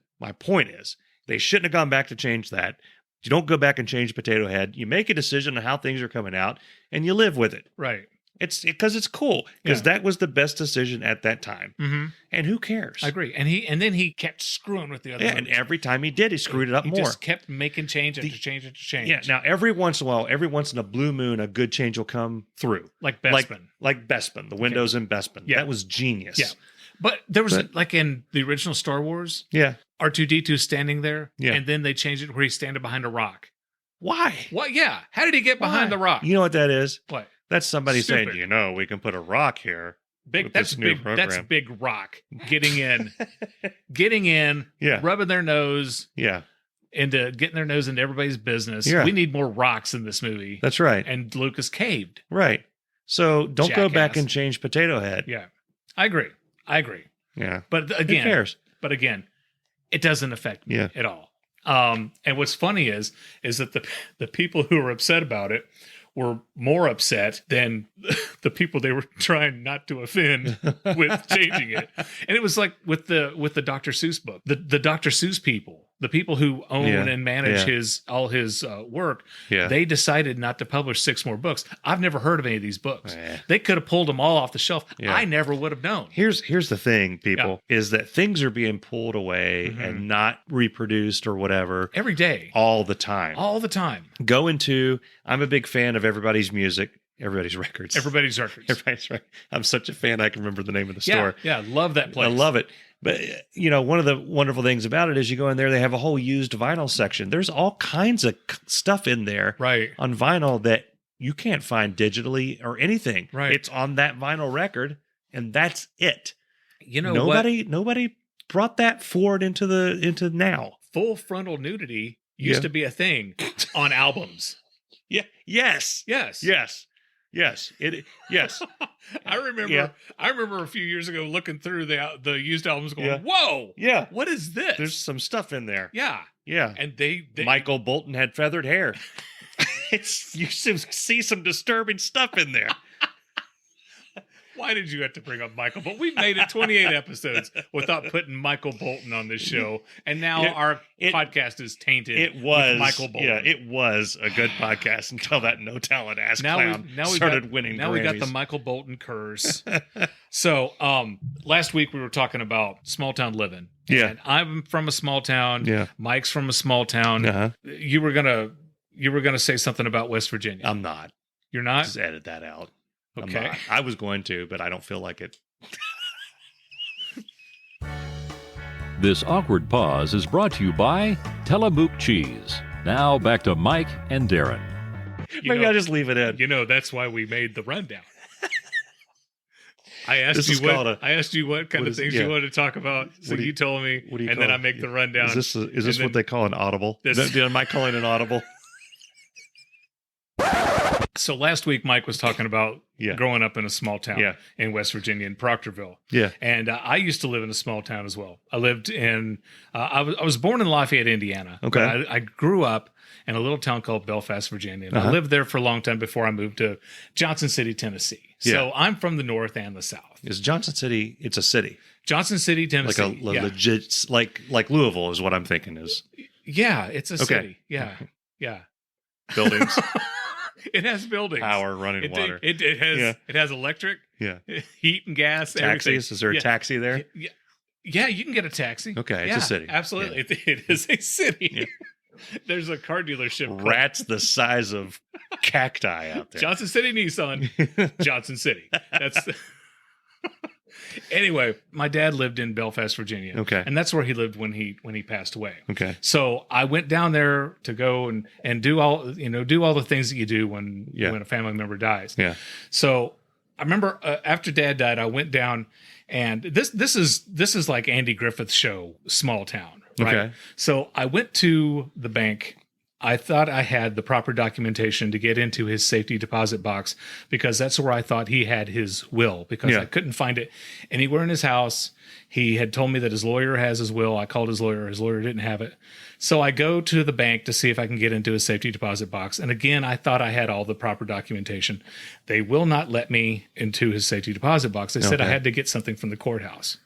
they shouldn't have gone back to change that. You don't go back and change Potato Head. You make a decision on how things are coming out, and you live with it. Right. It's because it's cool, because that was the best decision at that time. Mm-hmm. And who cares? I agree. And then he kept screwing with the other movies. And every time he did, he screwed it up more. He just kept making change after change after change. Yeah. Now, every once in a blue moon, a good change will come through. Like Bespin. Like Bespin, the windows in Bespin. Yeah. That was genius. Yeah. But there was, like in the original Star Wars, R2-D2 standing there, and then they changed it where he's standing behind a rock. Why? What? Yeah. How did he get behind the rock? You know what that is? What? That's somebody Stupid. saying, we can put a rock here. That's big rock getting in, rubbing their nose, into getting their nose into everybody's business. Yeah. We need more rocks in this movie. That's right. And Lucas caved. Right. So don't go back and change Potato Head. Yeah, I agree. Yeah. But again, who cares? But again, it doesn't affect me at all. And what's funny is that the people who were upset about it were more upset than the people they were trying not to offend with changing it. And it was like with the Dr. Seuss book, the Dr. Seuss people, the people who own and manage all his work, they decided not to publish 6 more books. I've never heard of any of these books. They could have pulled them all off the shelf. I never would have known. Here's the thing, people, is that things are being pulled away and not reproduced or whatever. Every day. All the time. Go into, I'm a big fan of everybody's music. Everybody's Records. Everybody's Records. I'm such a fan, I can remember the name of the store. Yeah, love that place. I love it. But, one of the wonderful things about it is you go in there, they have a whole used vinyl section. There's all kinds of stuff in there on vinyl that you can't find digitally or anything. Right. It's on that vinyl record, and that's it. Nobody brought that forward into now. Full frontal nudity used to be a thing on albums. Yeah. Yes. I remember a few years ago looking through the used albums going, whoa, what is this? There's some stuff in there. Yeah. And they Michael Bolton had feathered hair. You see some disturbing stuff in there. Why did you have to bring up Michael Bolton? We've made it 28 episodes without putting Michael Bolton on this show, and now our podcast is tainted with Michael Bolton. Yeah, it was a good podcast until that no talent ass clown started winning. Now Grammys. We got the Michael Bolton curse. So last week we were talking about small town living. Yeah, and I'm from a small town. Yeah, Mike's from a small town. Uh-huh. You were gonna say something about West Virginia. I'm not. You're not? Just edit that out. Okay. I was going to, but I don't feel like it. This awkward pause is brought to you by Tillamook Cheese. Now back to Mike and Darren. Maybe I'll just leave it in. That's why we made the rundown. I asked you what kind of things you wanted to talk about. So you told me, and then I make the rundown. Is this what they call an audible? Am I calling an audible? So last week, Mike was talking about growing up in a small town in West Virginia, in Proctorville. Yeah. And I used to live in a small town as well. I lived in, I was born in Lafayette, Indiana. Okay. I grew up in a little town called Belfast, Virginia. And I lived there for a long time before I moved to Johnson City, Tennessee. So I'm from the north and the south. Is Johnson City, it's a city? Johnson City, Tennessee. Like a legit, like Louisville is what I'm thinking is. Yeah, it's a city. Yeah. Yeah. Buildings. It has buildings, power, running water. It has electric, heat and gas. Taxis? Everything. Is there a taxi there? Yeah, you can get a taxi. Okay, it's a city. Absolutely, it is a city. Yeah. There's a car dealership. Rats the size of cacti out there. Johnson City Nissan, Johnson City. That's. Anyway, my dad lived in Belfast, Virginia. Okay. And that's where he lived when he passed away. Okay. So I went down there to go and do all the things that you do when a family member dies. Yeah. So I remember after Dad died, I went down, and this is like Andy Griffith's show, Small Town. Right? Okay. So I went to the bank I thought I had the proper documentation to get into his safety deposit box because that's where I thought he had his will because I couldn't find it anywhere in his house. He had told me that his lawyer has his will. I called his lawyer. His lawyer didn't have it. So I go to the bank to see if I can get into his safety deposit box. And again, I thought I had all the proper documentation. They will not let me into his safety deposit box. They said I had to get something from the courthouse.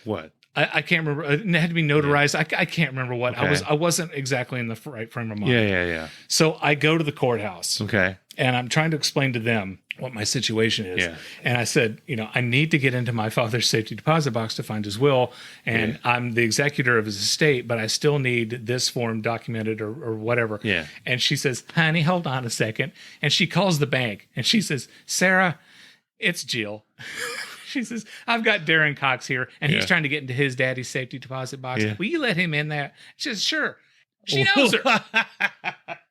What? I can't remember. It had to be notarized. I can't remember what. Okay. I wasn't exactly in the right frame of mind. Yeah. So I go to the courthouse. Okay. And I'm trying to explain to them what my situation is. Yeah. And I said, I need to get into my father's safety deposit box to find his will. And I'm the executor of his estate, but I still need this form documented or whatever. Yeah. And she says, honey, hold on a second. And she calls the bank and she says, Sarah, it's Jill. She says, I've got Darren Cox here, and he's trying to get into his daddy's safety deposit box. Yeah. Will you let him in there? She says, sure. She knows her.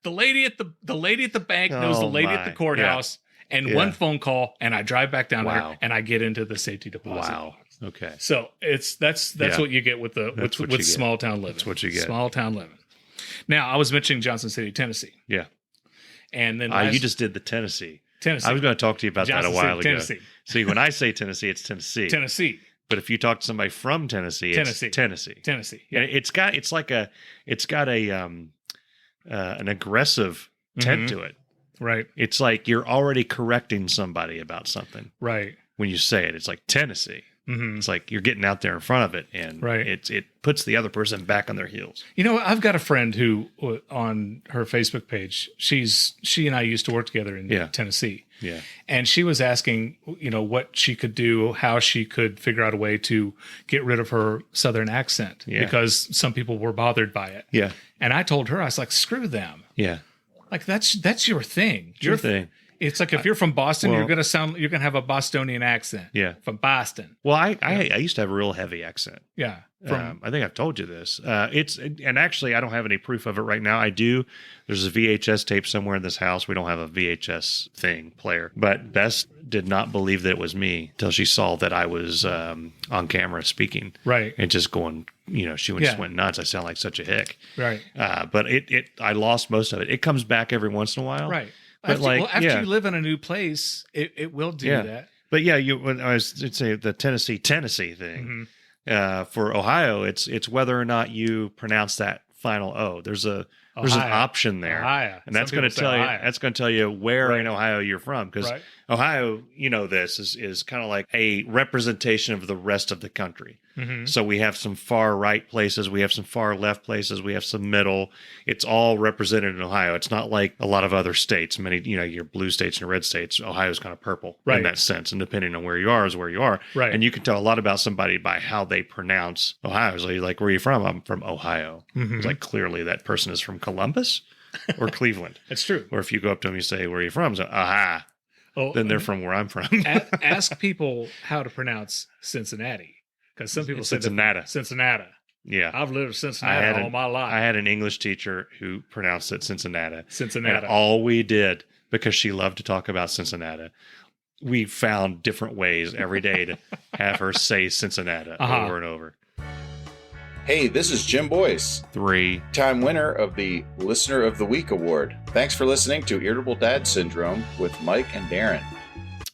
The lady at the bank knows the lady at the courthouse, and one phone call, and I drive back down there, and I get into the safety deposit box. Okay. So that's what you get with small town living. That's what you get. Small town living. Now, I was mentioning Johnson City, Tennessee. Yeah. And then you just did the Tennessee. Tennessee. I was going to talk to you about Johnson that a while City, ago. Tennessee. See, when I say Tennessee, it's Tennessee. Tennessee. But if you talk to somebody from Tennessee, it's Tennessee. Tennessee. Yeah. And it's got an aggressive tint to it. Right. It's like you're already correcting somebody about something. Right. When you say it, it's like Tennessee. Mm-hmm. It's like you're getting out there in front of it, and it puts the other person back on their heels. I've got a friend who, on her Facebook page, she and I used to work together in Tennessee. Yeah. And she was asking, what she could do, how she could figure out a way to get rid of her Southern accent because some people were bothered by it. Yeah. And I told her, I was like, screw them. Yeah. Like that's your thing. Your thing. It's like if you're from Boston, you're gonna have a Bostonian accent. Yeah. From Boston. Well, I used to have a real heavy accent. Yeah. I think I've told you this. And actually I don't have any proof of it right now. I do. There's a VHS tape somewhere in this house. We don't have a VHS player. But Bess did not believe that it was me until she saw that I was on camera speaking. Right. And just going, she just went nuts. I sound like such a hick. Right. But I lost most of it. It comes back every once in a while. Right. But after you live in a new place, it will do that. But when I was say the Tennessee thing, for Ohio, it's whether or not you pronounce that final O. There's an option there, and that's going to tell you where in Ohio you're from, because Ohio, this is kind of like a representation of the rest of the country. Mm-hmm. So we have some far right places, we have some far left places, we have some middle. It's all represented in Ohio. It's not like a lot of other states. Many, your blue states and your red states. Ohio's kind of purple in that sense, and depending on where you are is where you are. Right. And you can tell a lot about somebody by how they pronounce Ohio. It's like, where are you from? I'm from Ohio. Mm-hmm. It's like clearly that person is from Columbus or Cleveland. That's true. Or if you go up to them, you say, "Where are you from?" So, aha. Oh, then they're from where I'm from. Ask people how to pronounce Cincinnati. Because some people say Cincinnati. Yeah. I've lived in Cincinnati all my life. I had an English teacher who pronounced it Cincinnati. Cincinnati. And all we did, because she loved to talk about Cincinnati, we found different ways every day to have her say Cincinnati over and over. Hey, this is Jim Boyce, 3-time winner of the Listener of the Week Award. Thanks for listening to Irritable Dad Syndrome with Mike and Darren.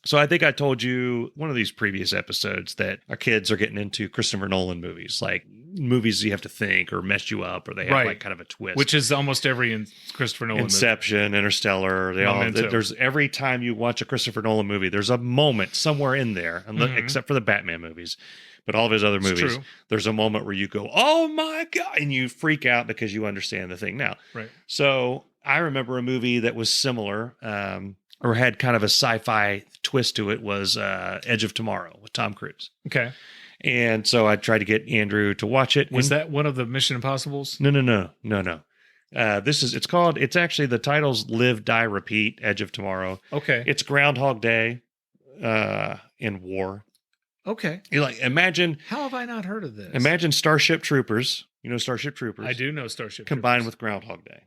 So I think I told you one of these previous episodes that our kids are getting into Christopher Nolan movies, like movies you have to think or mess you up, or they have like kind of a twist. Which is almost every Christopher Nolan Inception, movie. Interstellar. There's every time you watch a Christopher Nolan movie, there's a moment somewhere in there, except for the Batman movies. But all of his other movies, there's a moment where you go, "Oh my God," and you freak out because you understand the thing now. Right. So I remember a movie that was similar, or had kind of a sci-fi twist to it, was Edge of Tomorrow with Tom Cruise. Okay. And so I tried to get Andrew to watch it. Was that one of the Mission Impossibles? No. It's actually, the title's Live, Die, Repeat, Edge of Tomorrow. Okay. It's Groundhog Day in war. Okay. Imagine. How have I not heard of this? Imagine Starship Troopers. You know Starship Troopers? I do know Starship combined Troopers. With Groundhog Day.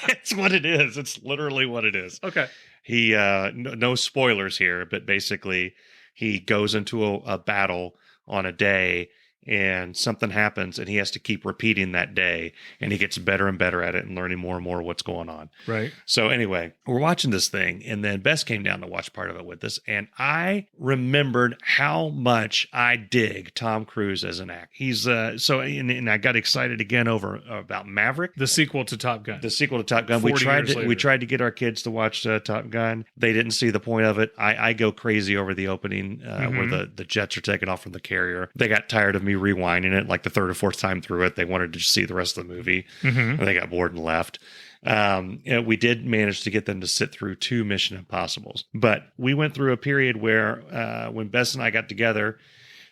It's what it is. It's literally what it is. Okay. He, no spoilers here, but basically he goes into a battle on a day, and something happens and he has to keep repeating that day, and he gets better and better at it and learning more and more what's going on. Right. So anyway, we're watching this thing, and then Bess came down to watch part of it with us, and I remembered how much I dig Tom Cruise as an actor. He's and I got excited again about Maverick, The sequel to Top Gun. the sequel to Top Gun. We 40 tried years to later. get our kids to watch Top Gun. They didn't see the point of it. I go crazy over the opening where the jets are taking off from the carrier. They got tired of me rewinding it like the third or fourth time through it. They wanted to just see the rest of the movie, and they got bored and left. We did manage to get them to sit through 2 Mission Impossibles, but we went through a period where when Bess and I got together,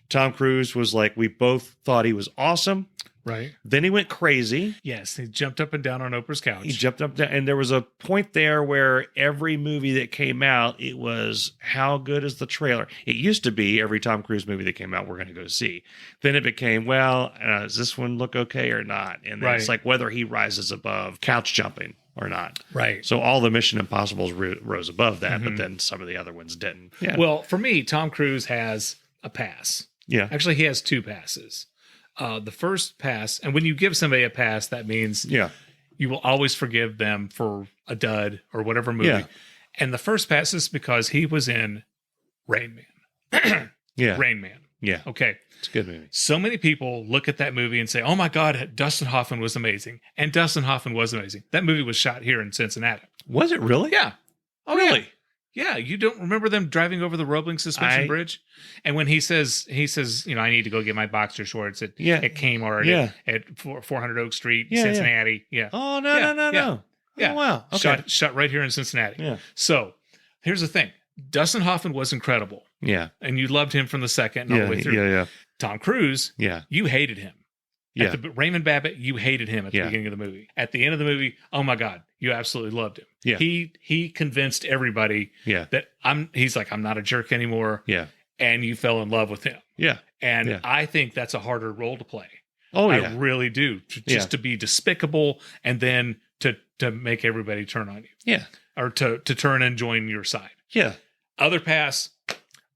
Tom Cruise was like, we both thought he was awesome. Right. Then he went crazy. Yes, he jumped up and down on Oprah's couch. He jumped up, down, and there was a point there where every movie that came out, it was, how good is the trailer? It used to be every Tom Cruise movie that came out, we're going to go see. Then it became, well, does this one look okay or not? And then it's like whether he rises above couch jumping or not. Right. So all the Mission Impossibles rose above that, but then some of the other ones didn't. Yeah. Well, for me, Tom Cruise has a pass. Yeah. Actually, he has 2 passes. The first pass, and when you give somebody a pass, that means you will always forgive them for a dud or whatever movie. Yeah. And the first pass is because he was in Rain Man. Yeah. Rain Man. Yeah. Okay. It's a good movie. So many people look at that movie and say, oh my God, Dustin Hoffman was amazing. And Dustin Hoffman was amazing. That movie was shot here in Cincinnati. Was it really? Yeah. Oh, really? Yeah, you don't remember them driving over the Roebling suspension bridge? And when he says, I need to go get my boxer shorts at Kmart at 400 Oak Street, Cincinnati. Yeah. Oh, no. Yeah. Oh, wow. Okay. Shot right here in Cincinnati. Yeah. So here's the thing. Dustin Hoffman was incredible. Yeah. And you loved him from the second and all the way through. Yeah. Tom Cruise, you hated him. Yeah. Raymond Babbitt, you hated him at the beginning of the movie. At the end of the movie, oh my God, you absolutely loved him. Yeah. He convinced everybody that he's like, I'm not a jerk anymore. Yeah. And you fell in love with him. Yeah. And I think that's a harder role to play. Oh, I really do. To be despicable and then to make everybody turn on you. Yeah. Or to turn and join your side. Yeah. Other pass,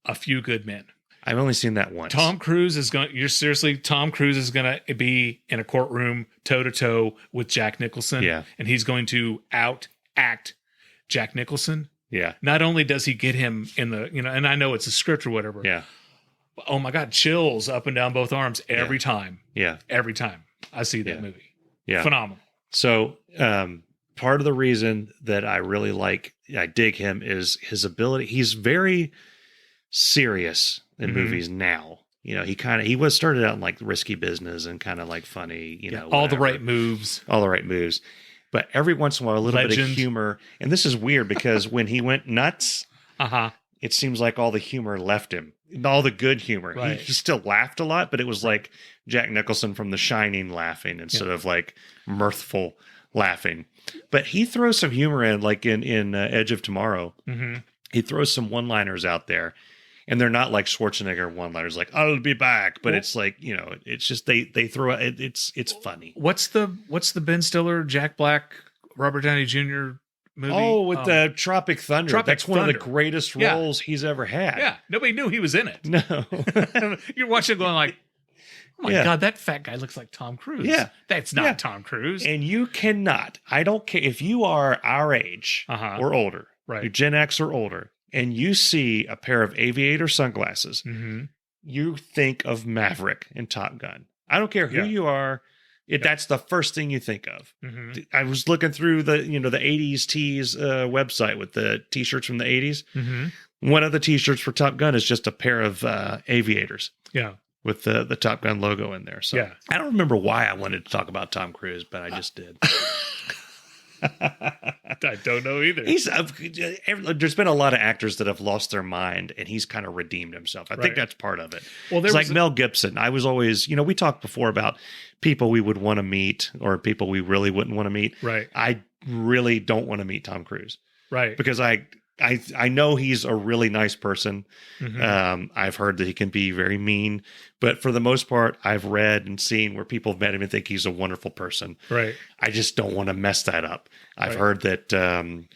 A Few Good Men. I've only seen that once. Tom Cruise is going to be in a courtroom toe to toe with Jack Nicholson. Yeah. And he's going to act Jack Nicholson. Yeah. Not only does he get him in the, and I know it's a script or whatever. Yeah. But, oh my God, chills up and down both arms every time. Yeah. Every time I see that movie. Yeah. Phenomenal. So, part of the reason that I dig him is his ability. He's very serious in movies now. He was started out in like risky business and kind of like funny, all the right moves. But every once in a while, a little bit of humor. And this is weird because when he went nuts, it seems like all the humor left him. All the good humor. Right. He still laughed a lot, but it was like Jack Nicholson from The Shining laughing instead of like mirthful laughing. But he throws some humor in, like in Edge of Tomorrow. Mm-hmm. He throws some one-liners out there. And they're not like Schwarzenegger one-liners, like "I'll be back," but it's like it's just they throw it. It's funny. What's the Ben Stiller, Jack Black, Robert Downey Jr. movie? Oh, with the Tropic Thunder. That's one of the greatest roles he's ever had. Yeah, nobody knew he was in it. No, You're watching, going like, "Oh my God, that fat guy looks like Tom Cruise." Yeah, that's not Tom Cruise. And you cannot. I don't care if you are our age or older, right? You're Gen X or older. And you see a pair of aviator sunglasses, you think of Maverick and Top Gun. I don't care who you are. That's the first thing you think of. Mm-hmm. I was looking through the 80s tees website with the t-shirts from the 80s. Mm-hmm. One of the t-shirts for Top Gun is just a pair of aviators. Yeah. With the Top Gun logo in there. So I don't remember why I wanted to talk about Tom Cruise, but I just did. I don't know either. There's been a lot of actors that have lost their mind, and he's kind of redeemed himself. I think that's part of it. Well, it's like Mel Gibson. I was always, we talked before about people we would want to meet or people we really wouldn't want to meet. Right. I really don't want to meet Tom Cruise. Right. Because I know he's a really nice person. Mm-hmm. I've heard that he can be very mean, but for the most part, I've read and seen where people have met him and think he's a wonderful person. Right. I just don't want to mess that up. I've heard that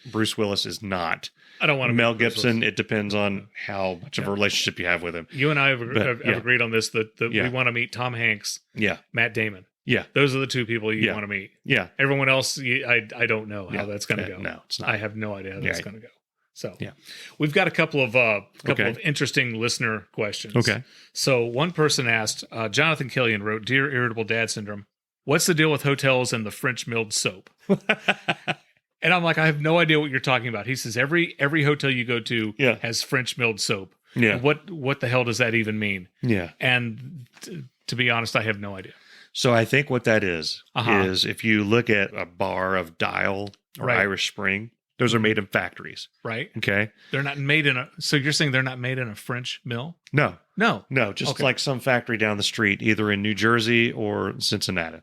Bruce Willis is not. I don't want to. Mel Gibson. It depends on how much of a relationship you have with him. You and I have agreed on this that we want to meet Tom Hanks, Matt Damon. Yeah, those are the two people you want to meet. Yeah, everyone else, I don't know how that's going to go. No, it's not. I have no idea how that's going to go. So we've got a couple of interesting listener questions. Okay. So one person asked, Jonathan Killian wrote, "Dear Irritable Dad Syndrome, what's the deal with hotels and the French milled soap?" And I'm like, I have no idea what you're talking about. He says every hotel you go to has French milled soap. Yeah. What the hell does that even mean? Yeah. And to be honest, I have no idea. So I think what that is if you look at a bar of Dial or Irish Spring, those are made in factories. Right. Okay. They're not made so you're saying they're not made in a French mill? No. Just like some factory down the street, either in New Jersey or Cincinnati.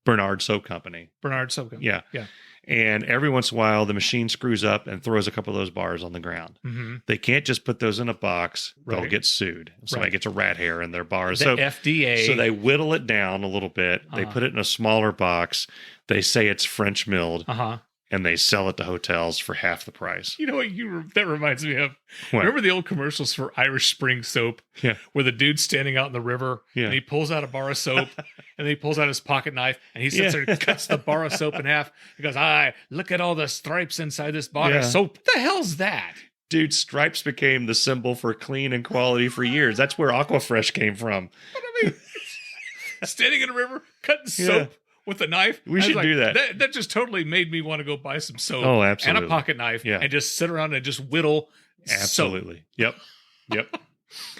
Bernard Soap Company. Yeah. Yeah. And every once in a while, the machine screws up and throws a couple of those bars on the ground. Mm-hmm. They can't just put those in a box. They'll get sued. Somebody gets a rat hair in their bars. The FDA. So they whittle it down a little bit. They put it in a smaller box. They say it's French milled. And they sell it to hotels for half the price. You know what that reminds me of? What? Remember the old commercials for Irish Spring soap? Yeah. Where the dude's standing out in the river and he pulls out a bar of soap and then he pulls out his pocket knife and he sits there and cuts the bar of soap in half. He goes, look at all the stripes inside this bar of soap. What the hell's that? Dude, stripes became the symbol for clean and quality for years. That's where Aquafresh came from. What I mean? Standing in a river, cutting soap. With a knife. We should do that. That just totally made me want to go buy some soap and a pocket knife and just sit around and just whittle soap. Yep.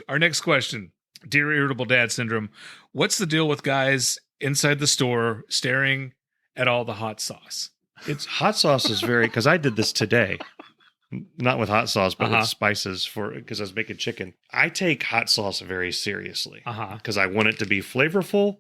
Our next question. Dear Irritable Dad Syndrome, what's the deal with guys inside the store staring at all the hot sauce? It's hot sauce is because I did this today. Not with hot sauce, but with spices because I was making chicken. I take hot sauce very seriously because I want it to be flavorful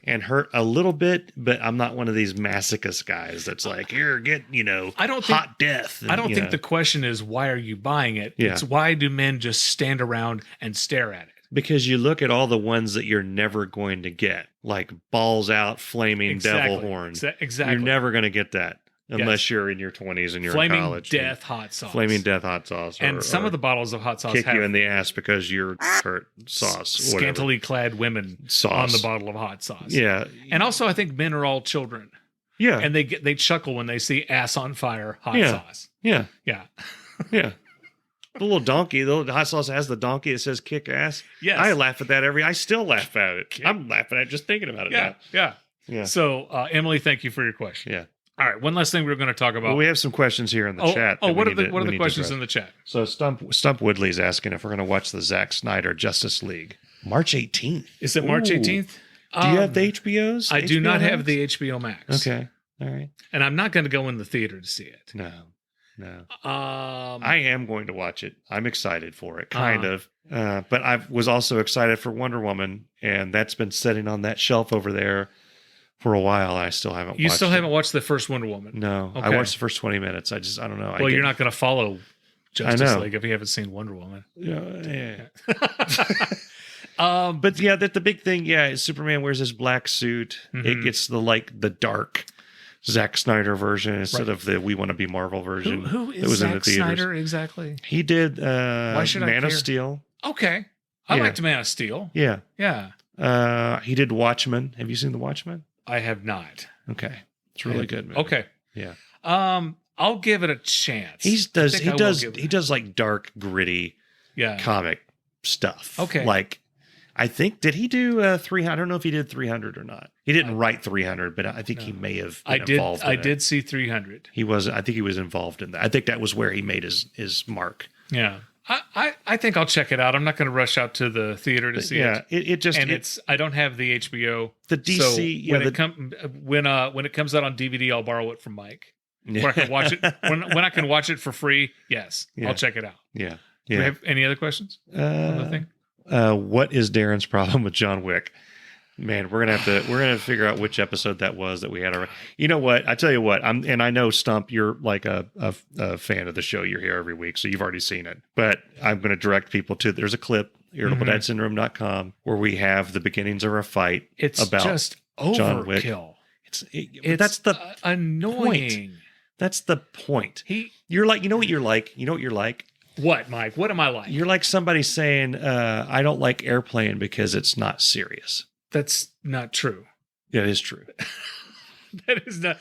and hurt a little bit, but I'm not one of these masochist guys that's like, here, get, hot death. And, I don't think the question is, why are you buying it? Yeah. It's why do men just stand around and stare at it? Because you look at all the ones that you're never going to get, like balls out, flaming devil horns. Exactly. You're never going to get that. Unless you're in your 20s and you're in college. Flaming death hot sauce. Flaming death hot sauce. And some of the bottles of hot sauce kick you in the ass because you're hurt sauce. Scantily clad women on the bottle of hot sauce. Yeah. And also I think men are all children. Yeah. And they chuckle when they see ass on fire hot sauce. Yeah. Yeah. Yeah. The little donkey, the hot sauce has the donkey that says kick ass. Yes. I laugh at that I still laugh at it. I'm laughing at it just thinking about it now. Yeah. So, Emily, thank you for your question. Yeah. All right, one last thing we're going to talk about. Well, we have some questions here in the chat. What are the questions in the chat? So Stump Woodley's asking if we're going to watch the Zack Snyder Justice League. March 18th. Is it March 18th? Do you have the HBOs? I do not have the HBO Max. Okay. All right. And I'm not going to go in the theater to see it. No. I am going to watch it. I'm excited for it, kind of. But I was also excited for Wonder Woman, and that's been sitting on that shelf over there for a while. I still haven't watched it. You still haven't watched the first Wonder Woman? No. Okay. I watched the first 20 minutes. I don't know. Well, you're not going to follow Justice League if you haven't seen Wonder Woman. Yeah. But yeah, the big thing, is Superman wears his black suit. Mm-hmm. It gets the dark Zack Snyder version instead of the We Want to Be Marvel version. Who is Zack Snyder exactly? He did Man of Steel. Okay. I liked Man of Steel. Yeah. Yeah. He did Watchmen. Have you seen the Watchmen? I have not. Okay. It's really good, man. Okay. Yeah. I'll give it a chance. He does like dark, gritty comic stuff. Okay. Like, I think, did he do 300? I don't know if he did 300 or not. He didn't write 300, but I think he may have been involved in it. I did see 300. I think he was involved in that. I think that was where he made his mark. Yeah. I think I'll check it out. I'm not going to rush out to the theater to see it. It's I don't have the HBO. The DC. So when it comes out on DVD, I'll borrow it from Mike. Where I can watch it when I can watch it for free. Yes, I'll check it out. Yeah. Do we have any other questions? What is Darren's problem with John Wick? Man, we're gonna have to figure out which episode that was that we had already. You know what? I tell you what. I know Stump, you're like a fan of the show. You're here every week, so you've already seen it. But I'm going to direct people to. There's a clip, irritabledadsyndrome.com, where we have the beginnings of a fight. It's about just John Wick. Overkill. That's the annoying. point. That's the point. You're like, you know what you're like? You know what you're like? What, Mike? What am I like? You're like somebody saying, I don't like Airplane because it's not serious. That's not true. Yeah, it is true. That is not.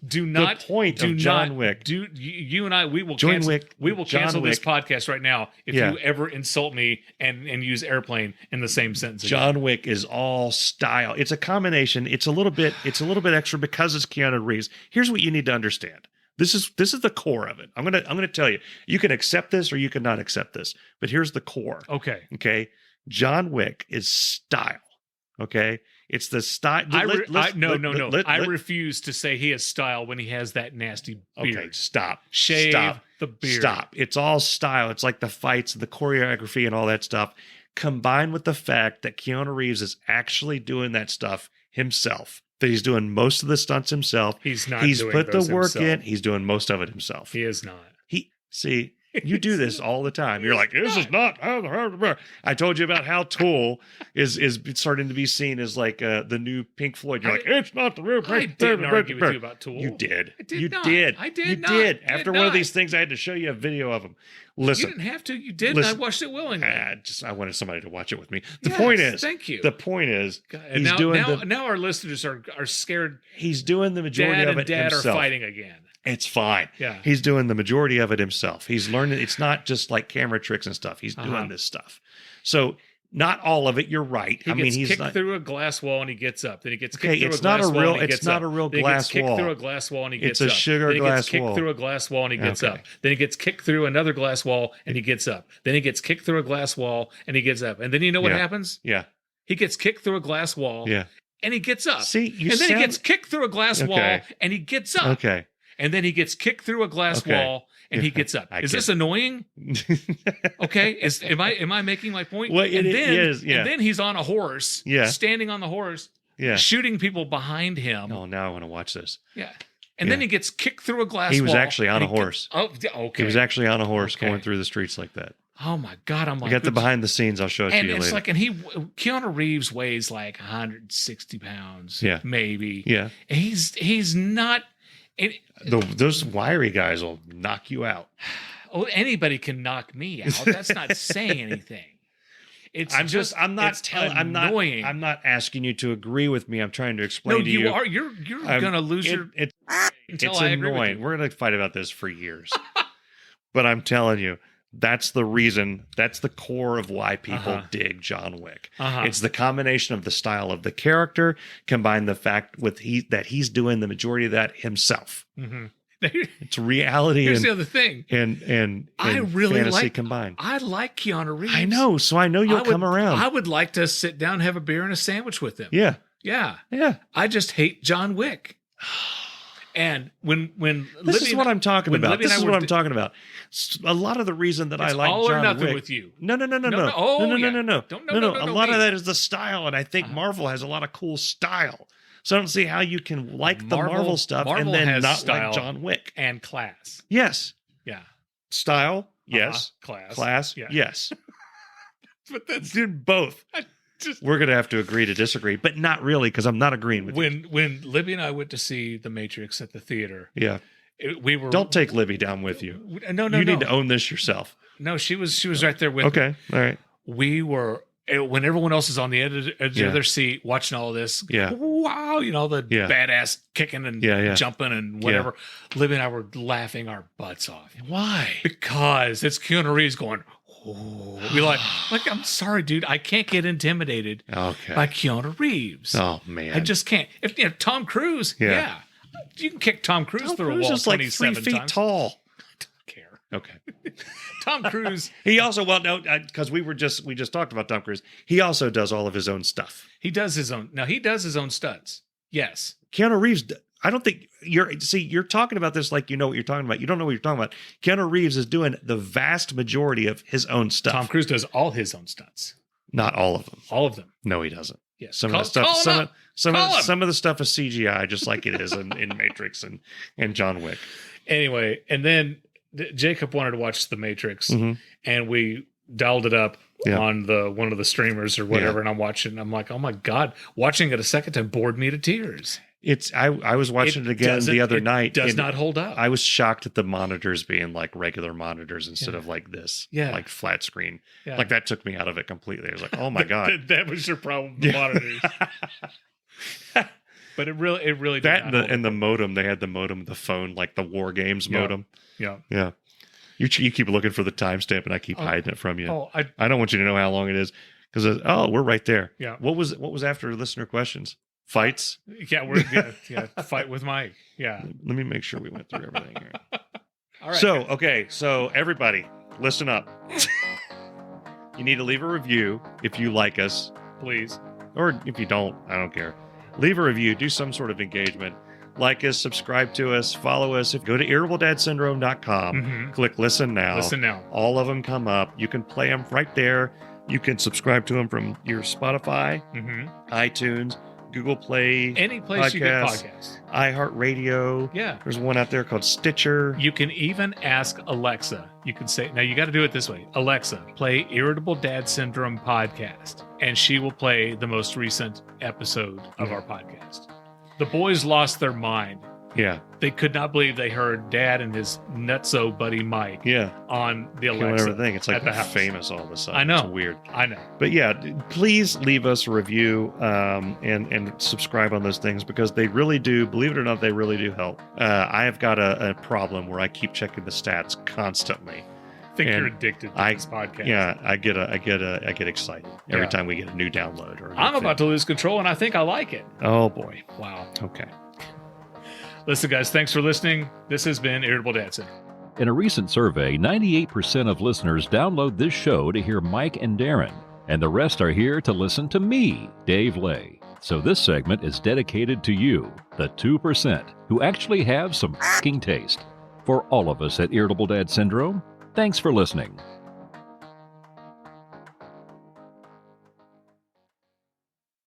Do not. The point of John Wick. You and I? We will John cancel. Wick. We will cancel John this Wick. podcast right now if you ever insult me and use Airplane in the same sentence. John Wick is all style. It's a combination. It's a little bit extra because it's Keanu Reeves. Here's what you need to understand. This is the core of it. I'm gonna tell you. You can accept this or you can not accept this. But here's the core. Okay. John Wick is style. Okay. It's the style. I refuse to say he has style when he has that nasty beard. Okay, stop. Shave stop. the beard. Stop. It's all style. It's like the fights, the choreography, and all that stuff, combined with the fact that Keanu Reeves is actually doing that stuff himself. That he's doing most of the stunts himself. He's not. He's doing put the those work himself. in. He's doing most of it himself. He is not. See. You do this all the time. You're like, this is not. I told you about how Tool is starting to be seen as like the new Pink Floyd. You're like, it's not the real Pink. I didn't argue with you about Tool. You did. I did you not. did. I did you not. did. I After did one of not. these things, I had to show you a video of him. Listen, You didn't have to. You did. Listen. I watched it willingly. I wanted somebody to watch it with me. The Yes, point is, thank you. The point is, And he's now our listeners are scared. He's doing the majority of it Dad himself. are fighting again. It's fine. Yeah. He's doing the majority of it himself. He's learning. It's not just like camera tricks and stuff. He's doing this stuff. So not all of it. You're right. He's kicked through a glass wall and he gets up. Then he gets kicked through it's a glass not a wall real. and he gets It's not up. a real Then glass he gets wall. kicked through a glass wall and he gets It's up. a sugar then he glass gets kicked wall. through a glass wall and he gets Okay. up. Then he gets kicked through another glass wall and he gets up. Then he gets kicked through a glass wall and he gets up. And then you know what happens? Yeah. He gets kicked through a glass wall. Yeah. And he gets up. See, and then he gets kicked through a glass wall and he gets up. Okay. And then he gets kicked through a glass wall and he gets up. Is this annoying? Okay. Am I making my point? Well, it is. Yeah. And then he's on a horse. Yeah. Standing on the horse. Yeah. Shooting people behind him. Oh, now I want to watch this. Yeah. And then he gets kicked through a glass wall. He was actually on a horse. Okay. He was actually on a horse going through the streets like that. Oh my God. I'm like, I got the behind the scenes. I'll show it to you later. And it's like, Keanu Reeves weighs like 160 pounds. Yeah. Maybe. Yeah. And he's not. Those wiry guys will knock you out. Oh, anybody can knock me out. That's not saying anything. I'm not annoying. I'm not asking you to agree with me. I'm trying to explain to you. No, you are. You're gonna lose your. Until it's I agree annoying. with you. We're gonna fight about this for years. But I'm telling you, that's the reason. That's the core of why people dig John Wick. It's the combination of the style of the character combined the fact that he's doing the majority of that himself. Mm-hmm. It's reality. Here's the other thing. And I really fantasy combined. I like Keanu Reeves. I know, so I know you'll come around. I would like to sit down, have a beer and a sandwich with him. Yeah. Yeah. Yeah. I just hate John Wick. And when this is what I'm talking about. This is what I'm talking about. A lot of the reason that I like all John or nothing Wick with you. No. Oh, No. A lot me. of that is the style, and I think Marvel has a lot of cool style. So I don't see how you can like the Marvel stuff and then not like John Wick and class. Yes. Yeah. Style. Yes. Class. Yeah. Yes. But that's both. We're going to have to agree to disagree, but not really, because I'm not agreeing with you. When Libby and I went to see The Matrix at the theater, we were. Don't take Libby down with you. No. You need to own this yourself. No, she was right there with me. Okay, all right. We were when everyone else is on the edge of their seat watching all this. Yeah. Wow, the badass kicking and jumping and whatever. Libby and I were laughing our butts off. Why? Because it's Keanu Reeves going. Oh, we like I'm sorry, dude. I can't get intimidated by Keanu Reeves. Oh man, I just can't. If Tom Cruise, you can kick Tom Cruise through a wall. Is like 3 feet times. tall. I don't care. Okay, Tom Cruise. He also because we just talked about Tom Cruise. He also does all of his own stuff. He does his own. No, he does his own stunts. Yes, Keanu Reeves. I don't think you're talking about this like you know what you're talking about. You don't know what you're talking about. Keanu Reeves is doing the vast majority of his own stuff. Tom Cruise does all his own stunts. Not all of them. All of them. No, he doesn't. Yes. Some of the stuff. Some of the stuff is CGI, just like it is in Matrix and John Wick. Anyway, and then Jacob wanted to watch The Matrix, and we dialed it up on one of the streamers or whatever, and I'm watching. I'm like, oh my God, watching it a second time bored me to tears. I was watching it again the other night. Does not hold up. I was shocked at the monitors being like regular monitors instead of like this, like flat screen. Yeah. Like that took me out of it completely. I was like, oh my God. That was your problem with the monitors. But it really that and the modem. They had the modem, the phone, like the War Games modem. Yeah. Yeah. You keep looking for the timestamp and I keep hiding it from you. Oh, I don't want you to know how long it is because we're right there. Yeah. What was after listener questions? Fights? Yeah, fight with Mike. Yeah. Let me make sure we went through everything here. All right. So everybody, listen up. You need to leave a review if you like us. Please. Or if you don't, I don't care. Leave a review, do some sort of engagement. Like us, subscribe to us, follow us. Go to irritabledadsyndrome.com, click listen now. Listen now. All of them come up. You can play them right there. You can subscribe to them from your Spotify, iTunes, Google Play, any place you get podcasts, iHeartRadio. Yeah, there's one out there called Stitcher. You can even ask Alexa. You can say, now you got to do it this way: Alexa, play Irritable Dad Syndrome podcast, and she will play the most recent episode of our podcast. The boys lost their mind. Yeah, they could not believe they heard Dad and his nutso buddy Mike. On the Alexa. Everything. It's like famous all of a sudden. I know. It's weird. I know. But yeah, please leave us a review and subscribe on those things because they really do. Believe it or not, they really do help. I have got a problem where I keep checking the stats constantly. I think you're addicted to this podcast. Yeah, I get excited every time we get a new download. I'm about to lose control, and I think I like it. Oh boy! Wow. Okay. Listen, guys, thanks for listening. This has been Irritable Dad Syndrome. In a recent survey, 98% of listeners download this show to hear Mike and Darren, and the rest are here to listen to me, Dave Lay. So this segment is dedicated to you, the 2%, who actually have some f***ing taste. For all of us at Irritable Dad Syndrome, thanks for listening.